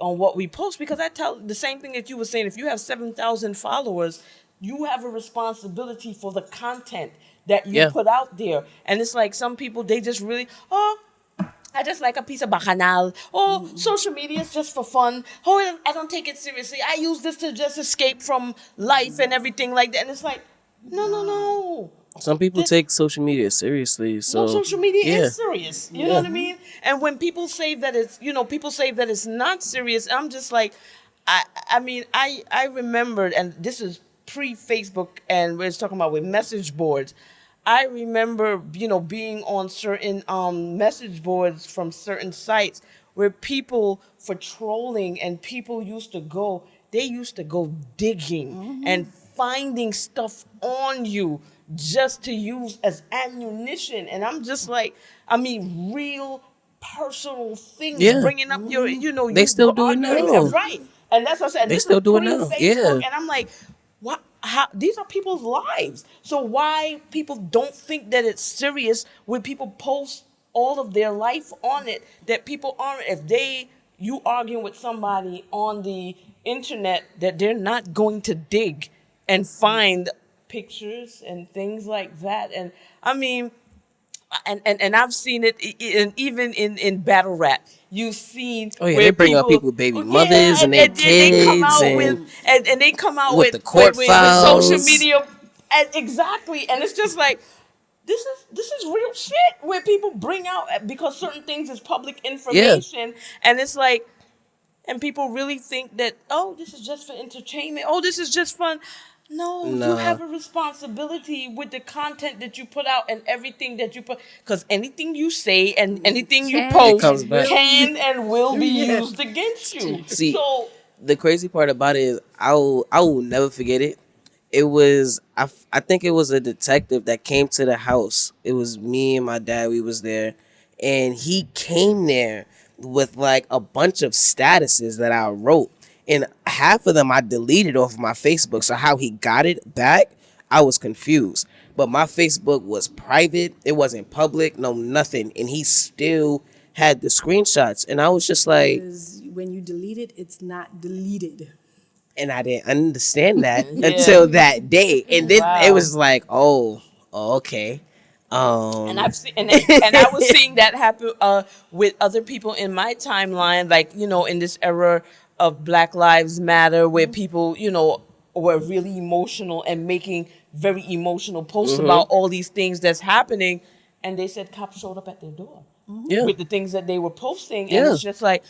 post? Because I tell the same thing that you were saying. If you have 7,000 followers, you have a responsibility for the content that you put out there. And it's like some people, they just really, I just like a piece of bacchanal. Social media is just for fun. I don't take it seriously. I use this to just escape from life and everything like that. And it's like, no. Some people take social media seriously, so No, social media yeah. is serious. You know what I mean? And when people say that it's, people say that it's not serious, I'm just like, I mean, I remembered, and this is pre-Facebook, and we're talking about with message boards. I remember, being on certain message boards from certain sites where people, for trolling, and people they used to go digging and finding stuff on you just to use as ammunition. And I'm just like, I mean, real personal things, Yeah. bringing up your, They you still do it arguing, now. right? And that's what I said. They This is still do it now. pre-Facebook, Yeah. and I'm like, what? How? These are people's lives. So why people don't think that it's serious when people post all of their life on it? That people aren't. If you arguing with somebody on the internet, that they're not going to dig and find pictures and things like that. And I mean, and I've seen it even in battle rap. You've seen Oh yeah, they where bring up people, people, baby yeah, mothers and their they come kids, out with, and and they come out with with the court with social files. media, and exactly, and it's just like, this is real shit where people bring out, because certain things is public Yeah. information, and it's like, and people really think that, oh, this is just for entertainment. Oh, this is just fun. No, you Nah. have a responsibility with the content that you put out and everything that you put, because anything you say and anything you Can It post comes and back. will can and will be Yeah. used against you. See, So the crazy part about it is I will never forget it. It was I think it was a detective that came to the house. It was me and my dad. We was there, and he came there with like a bunch of statuses that I wrote, and half of them I deleted off of my Facebook. So how he got it back, I was confused. But my Facebook was private. It wasn't public. No nothing, and he still had the screenshots, and I was just like, Because when you delete it, it's not deleted. and I didn't understand that yeah, until that day, and then it wow. was like, oh, okay, And um, I've seen, and I was seeing that happen with other people in my timeline, like, in this era of Black Lives Matter, where people, were really emotional and making very emotional posts about all these things that's happening, and they said cops showed up at their door yeah, with the things that they were posting, and yeah, it's just like,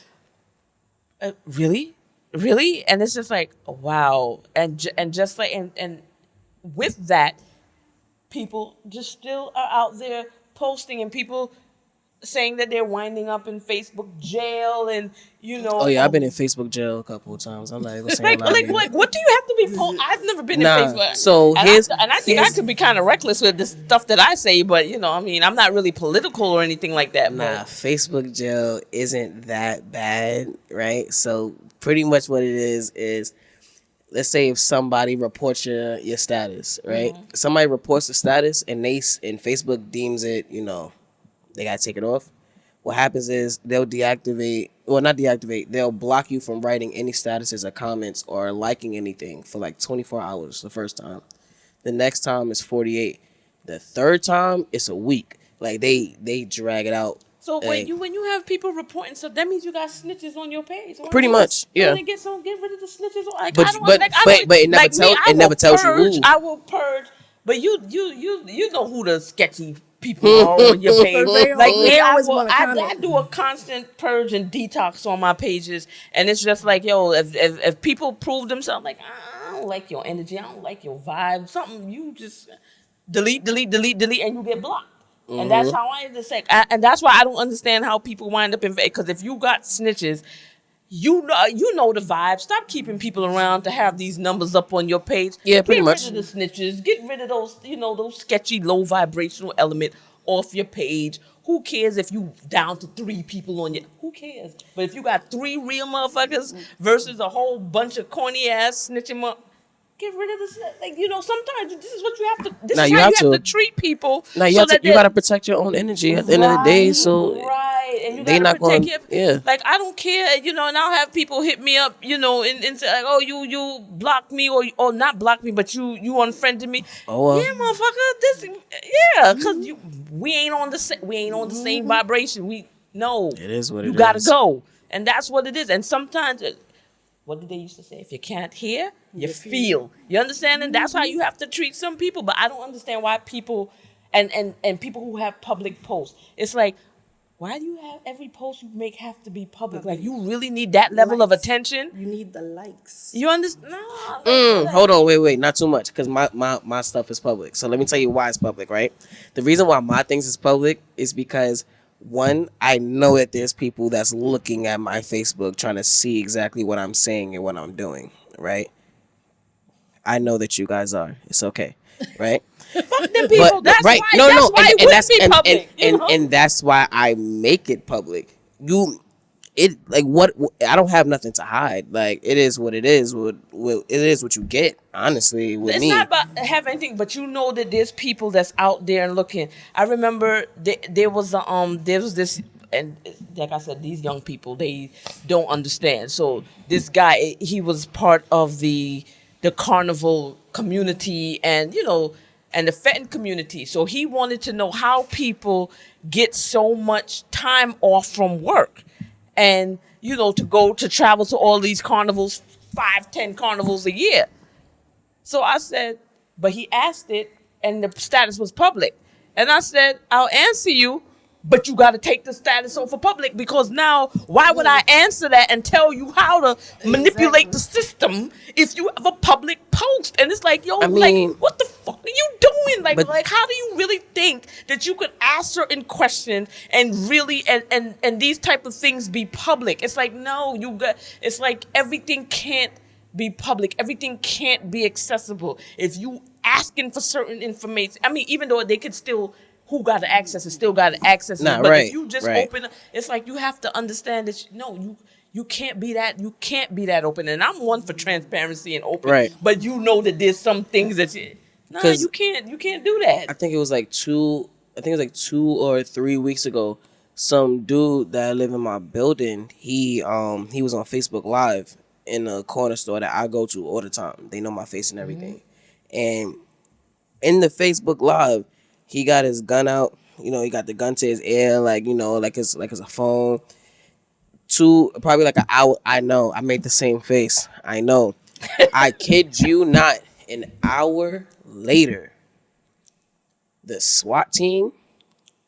really, really, and it's just like, wow, and just like, and with that, people just still are out there posting, and people saying that they're winding up in Facebook jail, and oh yeah, I've been in Facebook jail a couple of times. I'm not even saying lie to you. like what do you have to be I've never been in Nah, Facebook, so and I think I could be kind of reckless with the stuff that I say, but I mean, I'm not really political or anything like that. nah, But Facebook jail isn't that bad, right? So pretty much what it is let's say if somebody reports your status, right? Somebody reports the status and Facebook deems it, they gotta take it off. What happens is they'll deactivate, well, not deactivate, they'll block you from writing any statuses or comments or liking anything for like 24 hours the first time. The next time is 48. The third time it's a week. Like they drag it out. so Like, when you have people reporting stuff, that means you got snitches on your page. So pretty much, yeah. Then get rid of the snitches. Like, But I don't but like, I but don't, but it never like me. it never tells you Purge. who. I will purge. But you know who the sketchy people are on your page. They Like me, always want to I comment. do a constant purge and detox on my pages, and it's just like, yo, if people prove themselves, like, I don't like your energy, I don't like your vibe, something, you just delete, and you get blocked. And that's how I just say, and that's why I don't understand how people wind up in, because if you got snitches, you know the vibe. Stop keeping people around to have these numbers up on your page. Yeah, pretty Get much. rid of the snitches. Get rid of those, those sketchy, low vibrational element off your page. Who cares if you down to 3 people on your? Who cares? But if you got 3 real motherfuckers versus a whole bunch of corny ass snitching up, get rid of this. Like, sometimes this is what you have to. This Now is you how have you have to. to treat people. Now you So have to. that You gotta protect your own energy at the end of the day. So right, and you they gotta not protect going. your. Yeah. Like, I don't care, and I'll have people hit me up, and say like, oh, you blocked me, or not blocked me, but you unfriended me. Oh Yeah, well. motherfucker, yeah, cause we ain't on the same vibration. No, It is what you it gotta is. go, and that's what it is. And sometimes what did they used to say? If you can't hear, you feel. You understand? And that's how you have to treat some people. But I don't understand why people and people who have public posts. It's like, why do you have every post you make have to be public? Like, you really need that level of Likes. attention? You need the likes. You understand? No. Hold on, wait, not too much, because my stuff is public. So let me tell you why it's public, right? The reason why my things is public is because, one, I know that there's people that's looking at my Facebook trying to see exactly what I'm saying and what I'm doing, right? I know that you guys are. It's okay, right? Fuck them people. That's why. That's why it wouldn't be public. And that's why I make it public. I don't have nothing to hide. Like, it is what it is. It is what you get. Honestly, with me, it's not about have anything, but you know that there's people that's out there and looking. I remember there was this, and like I said, these young people, they don't understand. So this guy, he was part of the carnival community, and and the Fenton community. So he wanted to know how people get so much time off from work, and to go to travel to all these carnivals, 5-10 carnivals a year. So I said, but he asked it, and the status was public. And I said, I'll answer you, but you got to take the status off of public, because now, why would I answer that and tell you how to manipulate the system if you have a public post? And it's like, like, what the fuck are you doing? Like, how do you really think that you could ask certain questions and really, and these type of things be public? It's like, no, it's like everything can't be public. Everything can't be accessible. If you asking for certain information, I mean, even though they could still, who got to access it, still got to access it. But if you just open, it's like you have to understand that you can't be that. You can't be that open. And I'm one for transparency and open. Right. But that there's some things that you can't do that. I think it was like 2 or 3 weeks ago. Some dude that live in my building, he was on Facebook Live in a corner store that I go to all the time. They know my face and everything. And in the Facebook Live, he got his gun out. He got the gun to his ear, like it's a phone. Probably like an hour. I know. I made the same face. I know. I kid you not. An hour later, the SWAT team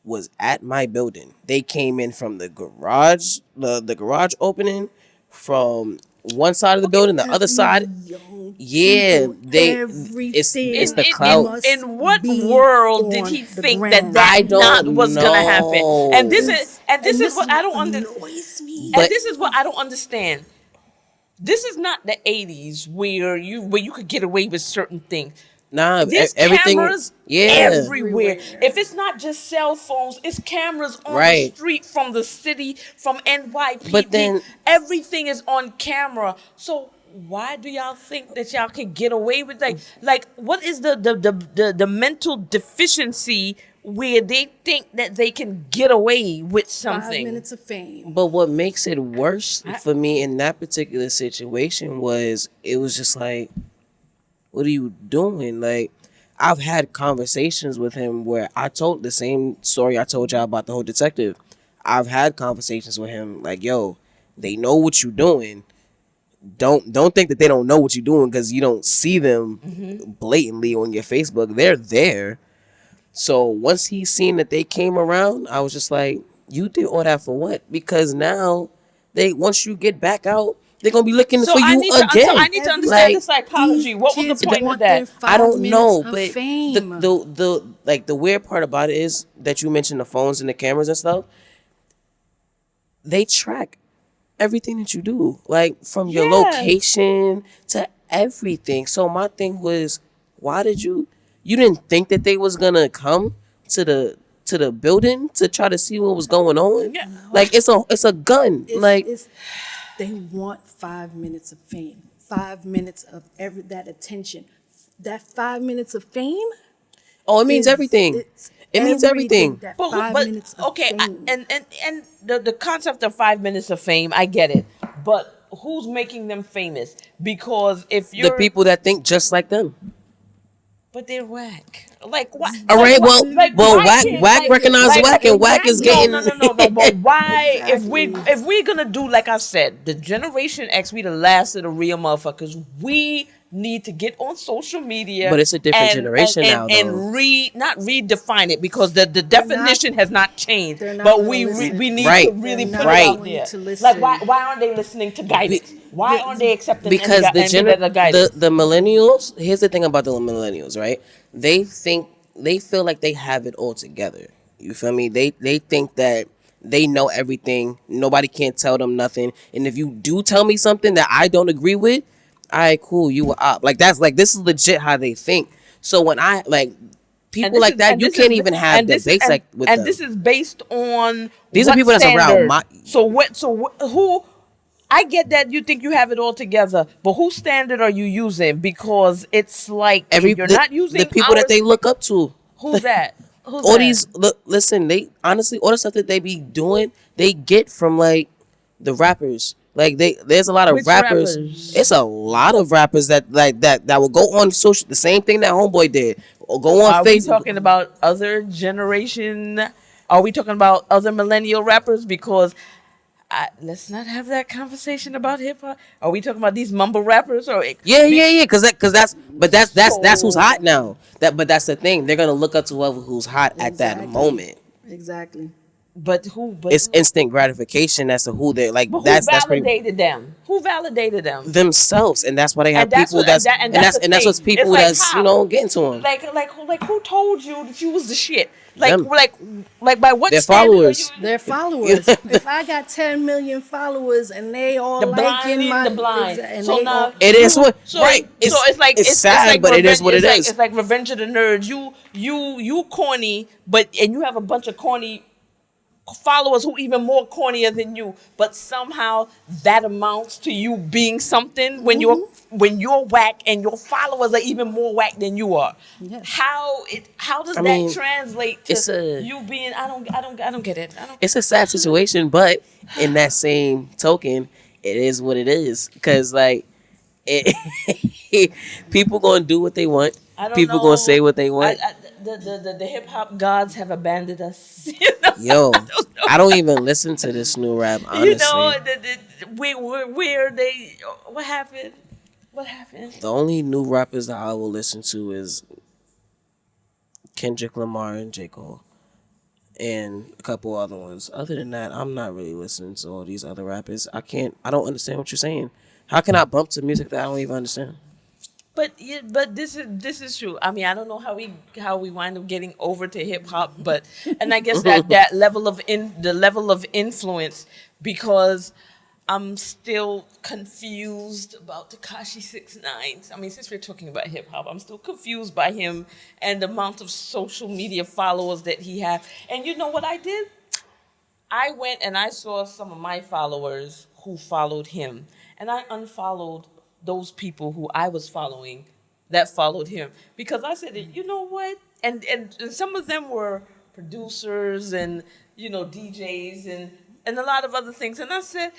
was at my building. They came in from the garage, the garage opening, from one side of the building, the other side. Yeah, it's the clout. In what world did he think that not was gonna happen? And this is what I don't understand. And this is what I don't understand. This is not the 80s where you could get away with certain things. Nah, there's everything, cameras everywhere. If it's not just cell phones, it's cameras on the street from the city, from NYPD. But then everything is on camera. So why do y'all think that y'all can get away with like what is the mental deficiency where they think that they can get away with something? 5 minutes of fame. But what makes it worse for me in that particular situation was, it was just like, what are you doing? Like, I've had conversations with him where I told the same story I told y'all about the whole detective. I've had conversations with him like, yo, they know what you're doing. Don't think that they don't know what you're doing because you don't see them blatantly on your Facebook. They're there. So once he seen that they came around, I was just like, you did all that for what? Because now once you get back out, they're gonna be looking for you again. So I need to understand the psychology. What was the point of that? I don't know, but the weird part about it is that you mentioned the phones and the cameras and stuff. They track everything that you do, like from your location to everything. So my thing was, why did you didn't think that they was gonna come to the building to try to see what was going on? Yeah. Like it's a gun. They want 5 minutes of fame, 5 minutes of that attention. That 5 minutes of fame. Oh, it means everything. It means everything. But and the concept of 5 minutes of fame, I get it. But who's making them famous? Because if you're the people that think just like them. But they're whack. Like what? All right, well, why whack recognize whack, and whack is getting. no. But why? Exactly. If we're gonna do like I said, the Generation X, we the last of the real motherfuckers. We need to get on social media. But it's a different generation now, though. And not redefine it because the definition has not changed. They're not But gonna we listen. need Right. to really They're put not it out going there. to listen. Like why aren't they listening to guidance? Why aren't they accepting Because any better guidance? the millennials. Here's the thing about the millennials, right? They feel like they have it all together. You feel me? They think that they know everything. Nobody can't tell them nothing. And if you do tell me something that I don't agree with, all right, cool, you were up. Like that's like this is legit how they think. So when I like people like that, you can't even have debates like with them. And this is based on These are what people that's around standard? my. Who? I get that you think you have it all together, but whose standard are you using? Because it's like you're not using the people that they look up to. Who's that? Who's All that? these listen, they honestly all the stuff that they be doing, they get from like the rappers. Like there's a lot of Which rappers. It's a lot of rappers that will go on social. The same thing that Homeboy did, or go on Are we Facebook. talking about other generation? Are we talking about other millennial rappers? Because let's not have that conversation about hip hop. Are we talking about these mumble rappers? Or Yeah. Because that's who's hot now. But that's the thing. They're gonna look up to whoever who's hot at that Exactly. moment. Exactly. But who? But It's instant gratification as to who they're like. But who That's validated them? Who validated them? themselves, and that's why they have And that's people what- that's and and that's that's the thing. what's people It's like that's how? getting to them. Like who told you that you was the shit? Like Them. like by what Their standard followers. Are you, Their followers. If I got 10 million followers and they all the blind liking leading my the blind. and So they now all, It is what so, right. So it's like sad, like but it is what it it's is. It's like Revenge of the Nerds. You corny, and you have a bunch of corny followers who even more cornier than you, but somehow that amounts to you being something when you're whack and your followers are even more whack than you are. Yes. How does I mean, that translate it's to a- you being I don't get it. I don't It's a sad situation, but in that same token, it is what it is. Because like, people gonna do what they want. I don't People know. gonna say what they want. The hip hop gods have abandoned us. Yo, I don't even listen to this new rap. Honestly, You know, where they? What happened? What happened? the only new rappers that I will listen to is Kendrick Lamar and J. Cole, and a couple other ones. Other than that, I'm not really listening to all these other rappers. I don't understand what you're saying. How can I bump to music that I don't even understand? But this is true. I mean, I don't know how we wind up getting over to hip hop, but and I guess that level of the level of influence, because I'm still confused about Tekashi 6ix9ine. I mean, since we're talking about hip hop, I'm still confused by him and the amount of social media followers that he has. And you know what I did? I went and I saw some of my followers who followed him, and I unfollowed those people who I was following that followed him, because I said, you know what? And some of them were producers and DJs and a lot of other things. And I said,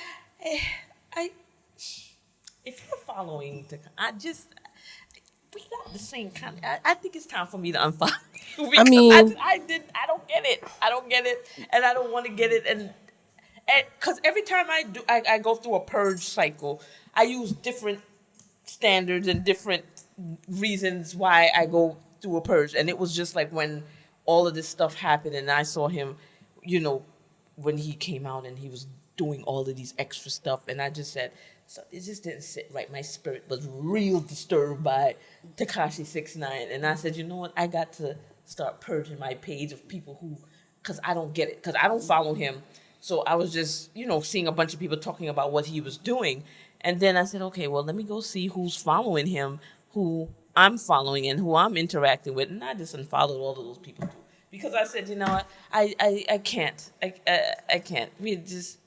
if you're following, we got the same kind. I think it's time for me to unfollow. I mean, I don't get it. I don't get it, and I don't want to get it. And because every time I go through a purge cycle, I use different standards and different reasons why I go through a purge. And it was just like when all of this stuff happened, and I saw him, when he came out and he was doing all of these extra stuff, and I just said, so it just didn't sit right. My spirit was real disturbed by Tekashi 6ix9ine, and I said, you know what? I got to start purging my page of people because I don't get it, because I don't follow him. So I was just, seeing a bunch of people talking about what he was doing, and then I said, okay, well, let me go see who's following him, who I'm following, and who I'm interacting with, and I just unfollowed all of those people too, because I said, you know what? I can't. I can't. We just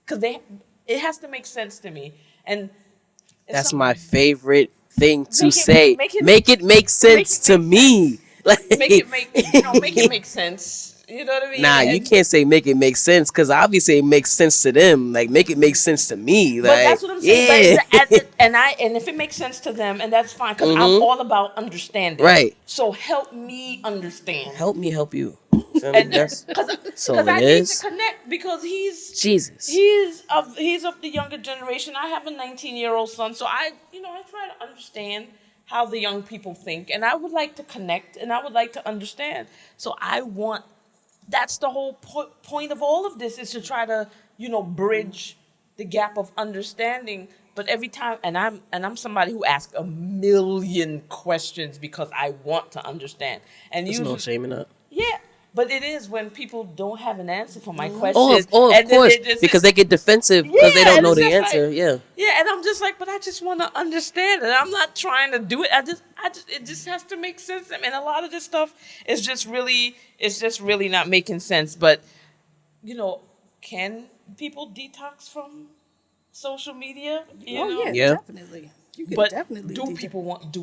because it has to make sense to me. And that's my favorite thing to say. Make it make it make sense to me. Like, make it make sense. You know what I mean? Nah, you can't say make it make sense because obviously it makes sense to them. Like, make it make sense to me. But Like, that's what I'm saying. yeah. But and if it makes sense to them, and that's fine, because I'm all about understanding. Right. So help me understand. Help me help you. Feel me? And That's so because it I need to is. connect because Jesus. he's of the younger generation. I have a 19-year-old son, so I try to understand how the young people think, and I would like to connect, and I would like to understand. So that's the whole point of all of this, is to try to bridge the gap of understanding. But every time, and I'm somebody who asks a million questions because I want to understand, and There's no shame in that. yeah, but it is when people don't have an answer for my Oh, questions, of and then course, they just because they get defensive because they don't and know it's the just answer. like, Yeah. yeah, and I'm just like, but I just want to understand it. I'm not trying to do it. It just has to make sense. I mean, a lot of this stuff is it's just really not making sense. But can people detox from social media? Oh yeah, Yeah. definitely. You can But definitely. do people No, want to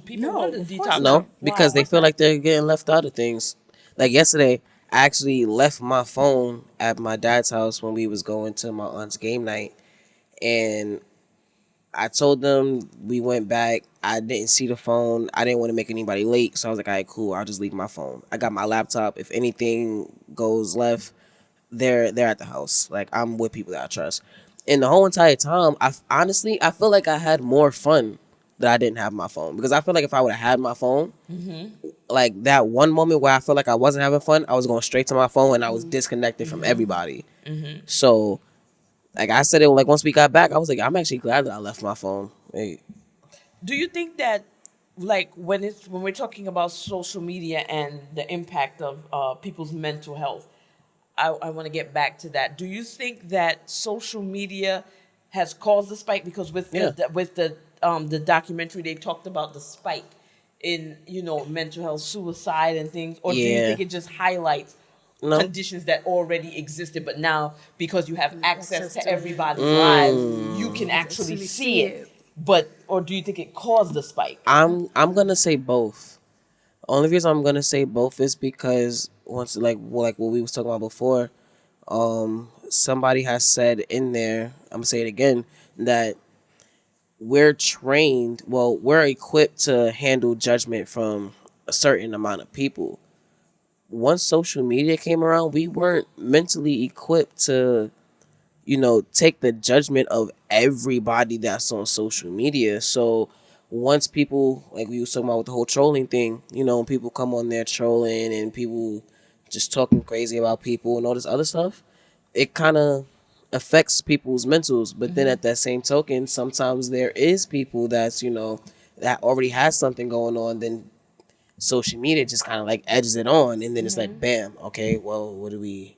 of course detox? No, not. Why? because they What's feel that? like they're getting left out of things. Like yesterday, I actually left my phone at my dad's house when we was going to my aunt's game night, and I told them we went back. I didn't see the phone. I didn't want to make anybody late, so I was like, "All right, cool. I'll just leave my phone. I got my laptop. If anything goes left, they're at the house. Like, I'm with people that I trust." And the whole entire time, I feel like I had more fun that I didn't have my phone, because I feel like if I would have had my phone, like that one moment where I felt like I wasn't having fun, I was going straight to my phone and I was disconnected from everybody. So, like I said, it like once we got back, I was like, I'm actually glad that I left my phone. Hey, Do you think that, like, when we're talking about social media and the impact of people's mental health, I want to get back to that. Do you think that social media has caused the spike? Because with Yeah. the documentary, they talked about the spike in mental health, suicide, and things. Or do you Yeah. think it just highlights No. conditions that already existed, but now because you have access Access to to it. everybody's lives, Mm. you can actually Actually see see it? it. Or do you think it caused the spike? I'm gonna say both. Only reason I'm gonna say both is because once like what we was talking about before, somebody has said in there, I'm gonna say it again, that we're equipped to handle judgment from a certain amount of people. Once social media came around, we weren't mentally equipped to, take the judgment of everybody that's on social media. So once people, like we was talking about with the whole trolling thing, when people come on there trolling and people just talking crazy about people and all this other stuff, it kind of affects people's mentals. But then at that same token, sometimes there is people that's, that already has something going on, then social media just kind of like edges it on, and then it's like, bam, okay, well, what do we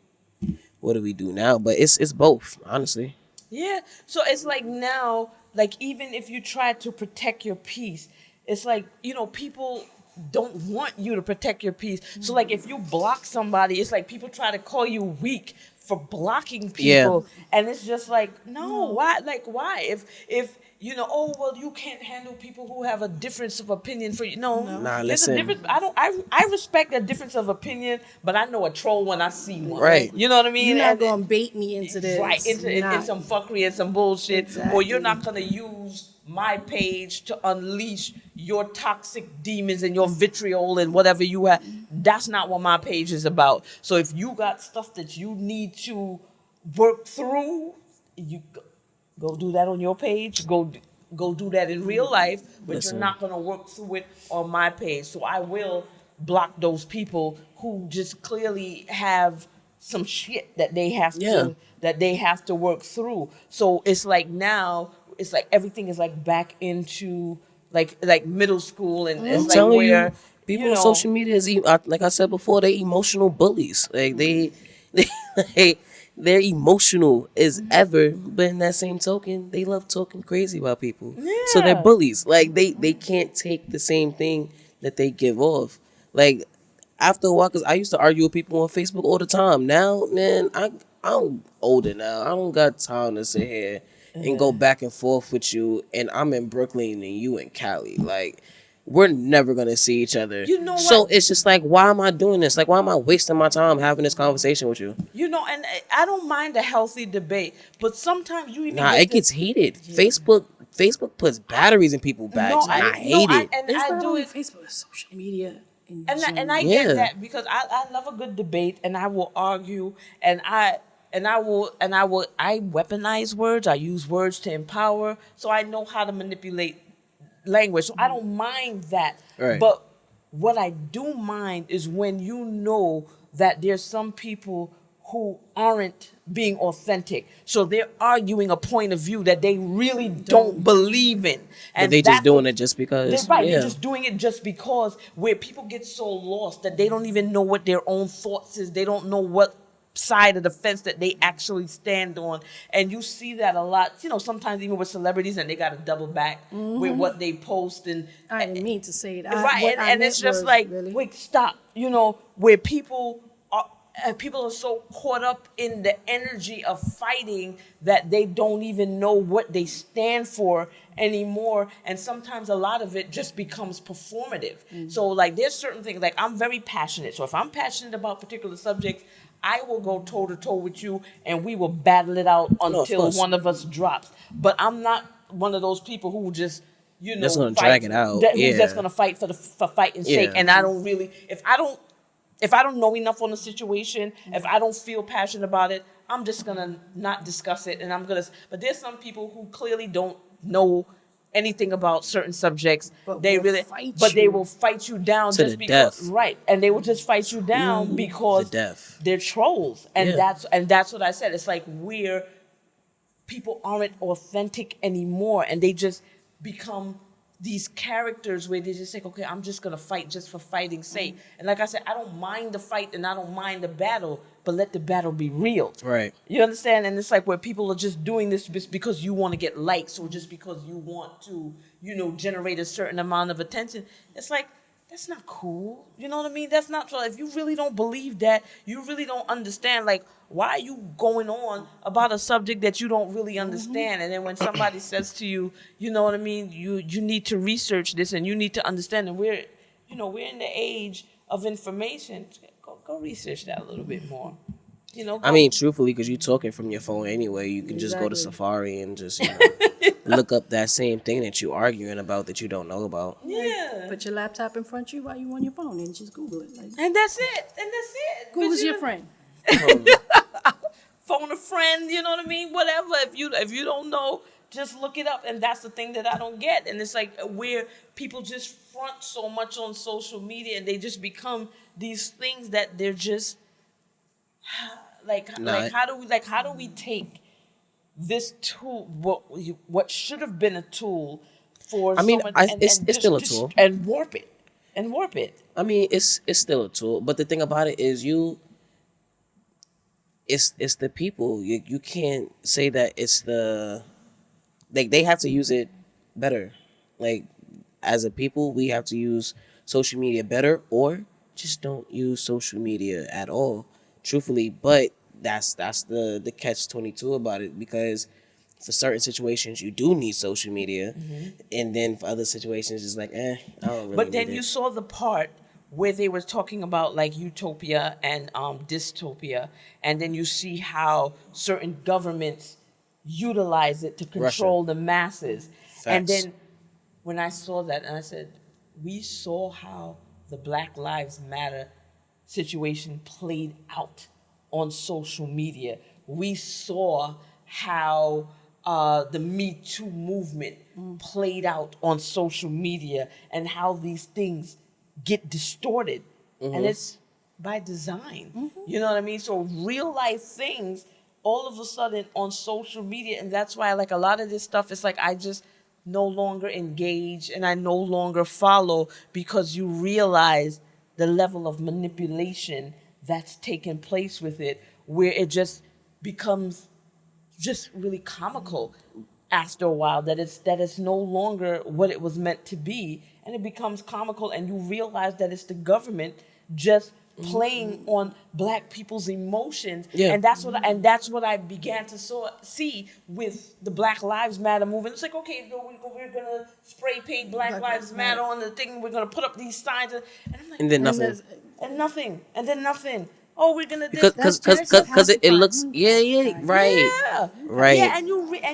do now? But it's both, honestly. Yeah. So it's like now, like, even if you try to protect your peace, it's like, people don't want you to protect your peace. So like if you block somebody, it's like people try to call you weak for blocking Yeah. people. And it's just like, no, why? Like, why? If oh, well, you can't handle people who have a difference of opinion for you. No, Nah, there's a listen. difference. I respect a difference of opinion, but I know a troll when I see one. Right. You know what I mean? You're not And gonna bait me into this. right in Nah. some fuckery and some bullshit, or you're Exactly. not gonna use my page to unleash your toxic demons and your vitriol and whatever you have. That's not what my page is about. So if you got stuff that you need to work through, you go do that on your page. Go do that in real life, but Listen. you're not gonna work through it on my page. So I will block those people who just clearly have some shit that they have Yeah. to work through. So it's like now it's like everything is like back into like middle school, and it's I'm like telling you, where people on social media like I said before, they emotional bullies. Like they they're emotional as ever, but in that same token, they love talking crazy about people. So they're Yeah. bullies. Like they can't take the same thing that they give off. Like after a while, because I used to argue with people on Facebook all the time. Now, man, I'm older now. I don't got time to sit here and go back and forth with you. And I'm in Brooklyn and you in Cali. Like, we're never gonna see each other. You know So what? it's just like, why am I doing this? Like, why am I wasting my time having this conversation with you? You know, and I don't mind a healthy debate, but sometimes you even Nah, get it to, gets heated. Facebook puts batteries in people's backs, and I hate it. and It's I not do only it. Facebook, it's social media in And I general. get Yeah. that because I love a good debate and I will argue and I weaponize words. I use words to empower, so I know how to manipulate language. So I don't mind that. Right. But what I do mind is when you know that there's some people who aren't being authentic. So they're arguing a point of view that they really don't believe in. But And they just that's doing what- it just because. Right, Yeah. they're just doing it just because, where people get so lost that they don't even know what their own thoughts is. They don't know what side of the fence that they actually stand on. And you see that a lot, you know, sometimes even with celebrities, and they got to double back with what they post. And I didn't mean to say it. right, and it's just like, really. wait, stop. You know, where people are so caught up in the energy of fighting that they don't even know what they stand for anymore. And sometimes a lot of it just becomes performative. So like there's certain things, like I'm very passionate. So if I'm passionate about particular subjects, I will go toe to toe with you and we will battle it out No, of until course. one of us drops. But I'm not one of those people who just, you know, That's gonna fight, drag it out. who's just Yeah. gonna fight for fighting's sake. Yeah. And I don't really, if I don't know enough on the situation, if I don't feel passionate about it, I'm just gonna not discuss it, and but there's some people who clearly don't know anything about certain subjects. But They will really, fight but they you. will fight you down To just the because, death. right? And they will just fight you down because The death. they're trolls, and Yeah. that's what I said. It's like we're people aren't authentic anymore, and they just become these characters where they just say, okay, I'm just gonna fight just for fighting's sake. And like I said, I don't mind the fight and I don't mind the battle, but let the battle be real. Right. You understand? And it's like where people are just doing this just because you want to get likes or just because you want to, you know, generate a certain amount of attention. It's like, that's not cool. You know what I mean? That's not so. If you really don't believe that, you really don't understand, like, why are you going on about a subject that you don't really understand? And then when somebody says to you, you know what I mean, you need to research this and you need to understand, and we're in the age of information. Go research that a little bit more. You know, I mean, truthfully, because you're talking from your phone anyway, you can just go to Exactly. Safari and just look up that same thing that you're arguing about that you don't know about. yeah. Put your laptop in front of you while you on your phone and just Google it. Like, And that's it. And that's it. But Google's you your know- friend. Phone a friend, you know what I mean? Whatever. If you don't know, just look it up. And that's the thing that I don't get. And it's like where people just front so much on social media and they just become these things that they're just Nah. how do we take this tool, what should have been a tool for I mean, someone, it's just- still a just- tool. and warp it. I mean, it's still a tool, but the thing about it is it's the people. You can't say that it's they have to use it better. Like as a people, we have to use social media better, or just don't use social media at all. Truthfully, but that's the catch-22 about it, because for certain situations you do need social media, and then for other situations it's like, I don't really. But then need you it. saw the part where they were talking about like utopia and dystopia, and then you see how certain governments utilize it to control the masses. And Facts. then when I saw that, and I said, we saw how the Black Lives Matter situation played out on social media. We saw how the Me Too movement played out on social media and how these things get distorted. And it's by design. You know what I mean? So real life things all of a sudden on social media, and that's why like a lot of this stuff, it's like I just no longer engage and I no longer follow, because you realize the level of manipulation that's taken place with it, where it just becomes just really comical after a while, that it's no longer what it was meant to be, and it becomes comical, and you realize that it's the government just playing on black people's emotions. Yeah. And that's what I began to see with the Black Lives Matter movement. It's like, okay, we're gonna spray paint Black Lives Matter on the thing, we're gonna put up these signs, and I'm like, And then nothing. and nothing, and then nothing. Oh, we're gonna Because it looks right. yeah, Right. yeah, and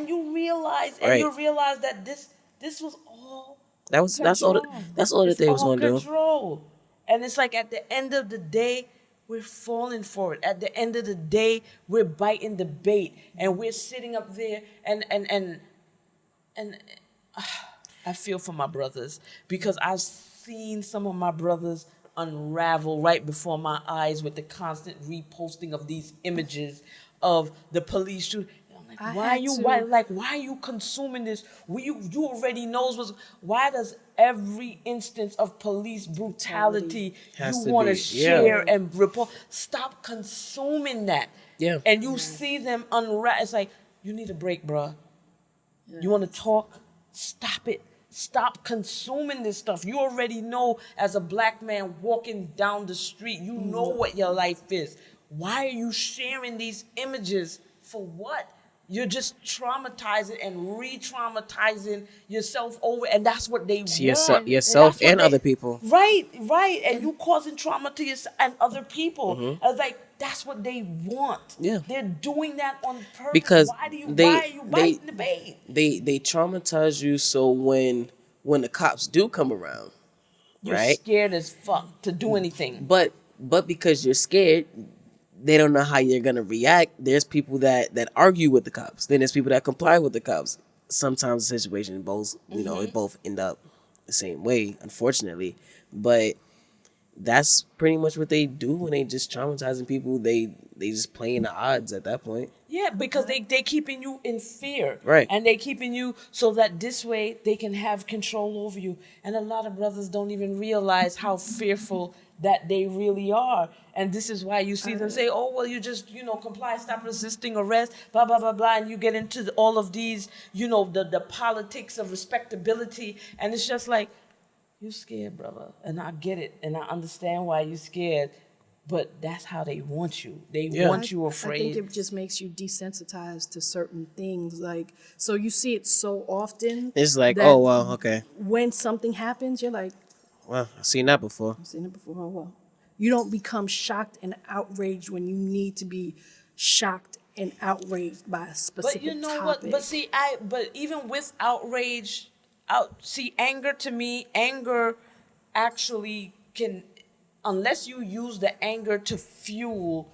you realize that this was all That's all control. that's all that It's they was all gonna do. control. And it's like at the end of the day, we're falling for it. At the end of the day, we're biting the bait, and we're sitting up there and I feel for my brothers because I've seen some of my brothers unravel right before my eyes with the constant reposting of these images of the police shooting. I'm like, why are you consuming this? You already knows why does every instance of police brutality Has you to want to be, share and report? Stop consuming that. Yeah. And you see them unravel. It's like, you need a break, bruh. You want to talk? Stop it. Stop consuming this stuff. You already know, as a black man walking down the street, you know what your life is. Why are you sharing these images? For what? You're just traumatizing and re-traumatizing yourself over, and that's what they want. Yourself and other people. Right. And you causing trauma to yourself and other people. I was like, that's what they want. Yeah. They're doing that on purpose. Because why are you biting the bait? They traumatize you so when the cops do come around, You're right? scared as fuck to do anything. But because you're scared, they don't know how you're gonna react. There's people that argue with the cops. Then there's people that comply with the cops. Sometimes the situation both it both end up the same way, unfortunately. But that's pretty much what they do when they just traumatizing people. They just playing the odds at that point. Yeah, because they keeping you in fear. Right. And they keeping you so that this way they can have control over you. And a lot of brothers don't even realize how fearful that they really are. And this is why you see them say, oh, well, you just, comply, stop resisting arrest, blah, blah, blah, blah. And you get into all of these, the politics of respectability. And it's just like, you're scared, brother. And I get it. And I understand why you're scared. But that's how they want you. They want you afraid. I think it just makes you desensitized to certain things. Like, so you see it so often. It's like, oh, well, okay. When something happens, you're like, well, I've seen that before. Oh, well. You don't become shocked and outraged when you need to be shocked and outraged by a specific But you know topic. what? But even with outrage, anger, to me, anger actually can, unless you use the anger to fuel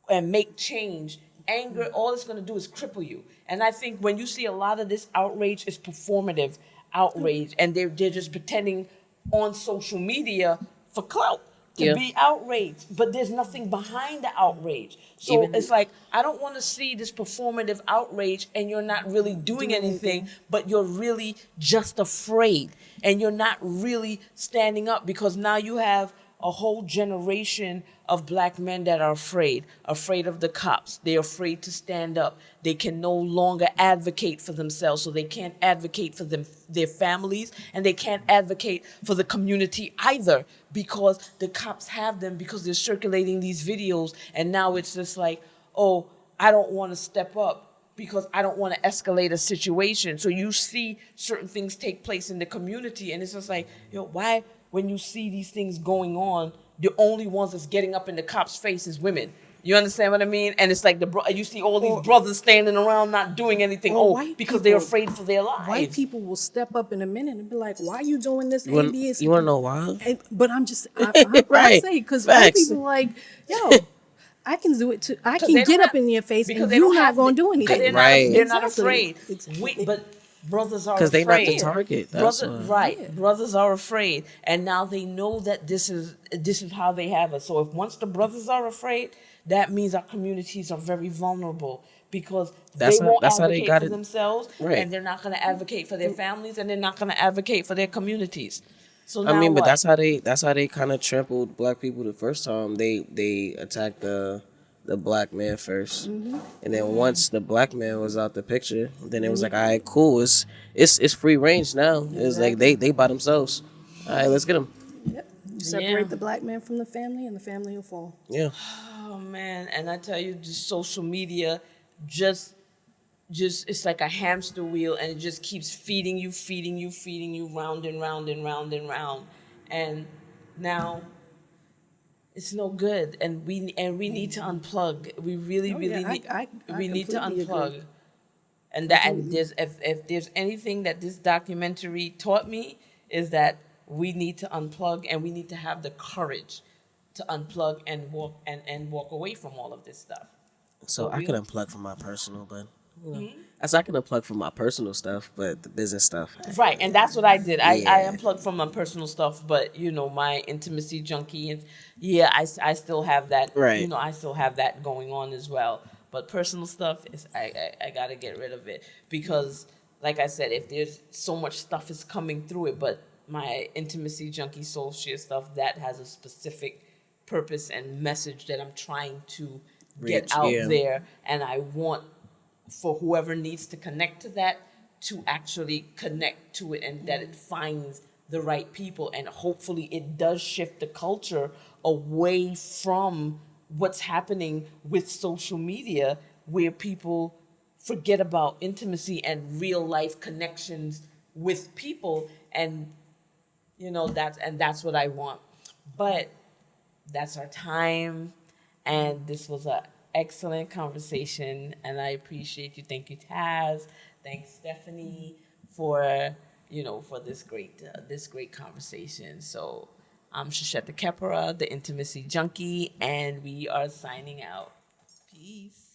and make change, anger, all it's going to do is cripple you. And I think when you see a lot of this outrage, is performative outrage, and they're just pretending on social media for clout to be outraged, but there's nothing behind the outrage. So it's like, I don't want to see this performative outrage and you're not really doing anything, but you're really just afraid, and you're not really standing up, because now you have a whole generation of black men that are afraid of the cops. They're afraid to stand up. They can no longer advocate for themselves, so they can't advocate for their families, and they can't advocate for the community either, because the cops have them, because they're circulating these videos, and now it's just like, oh, I don't want to step up because I don't want to escalate a situation. So you see certain things take place in the community, and it's just like, why, when you see these things going on, the only ones that's getting up in the cops' face is women? You understand what I mean? And it's like you see all these brothers standing around not doing anything. Because they're afraid for their lives. White people will step up in a minute and be like, "Why are you doing this?" You want to know why? But I'm just, I say, because white people are like, yo, I can do it too. I can get up in your face, and you're not going to do anything. They're not afraid. But brothers are afraid. Because they're not the target. Brothers are afraid, and now they know that this is how they have it. So if once the brothers are afraid, that means our communities are very vulnerable, because they won't advocate for themselves, and they're not going to advocate for their families, and they're not going to advocate for their communities. So now but that's how they kind of trampled black people the first time. They attacked the black man first, and then once the black man was out the picture, then it was like, all right, cool, it's free range now. It's like they by themselves. All right, let's get them. You separate the black man from the family, and the family will fall. Yeah. Oh man, and I tell you, just social media, just it's like a hamster wheel, and it just keeps feeding you, round and round and round and round, and now it's no good, and we need to unplug. We really, Oh really yeah, need. I We need to completely agree. unplug. And that, and Completely. there's, if there's anything that this documentary taught me, is that we need to unplug, and we need to have the courage to unplug and walk away from all of this stuff. So I we could all- unplug from my personal, but I can unplug from my personal stuff, but the business stuff. Right, and that's what I did. I Yeah. unplugged from my personal stuff, but my intimacy junkie, and yeah, I still have that. Right. I still have that going on as well. But personal stuff is, I gotta get rid of it, because, like I said, if there's so much stuff is coming through it, but my intimacy junkie SoulShare stuff, that has a specific purpose and message that I'm trying to get Reach, out yeah. there, and I want for whoever needs to connect to that to actually connect to it, and that it finds the right people, and hopefully it does shift the culture away from what's happening with social media, where people forget about intimacy and real life connections with people, and that's what I want. But that's our time, and this was an excellent conversation, and I appreciate you. Thank you, Taz. Thanks, Stephanie, for for this great conversation. So I'm Sesheta Khepra, the Intimacy Junkie, and we are signing out. Peace.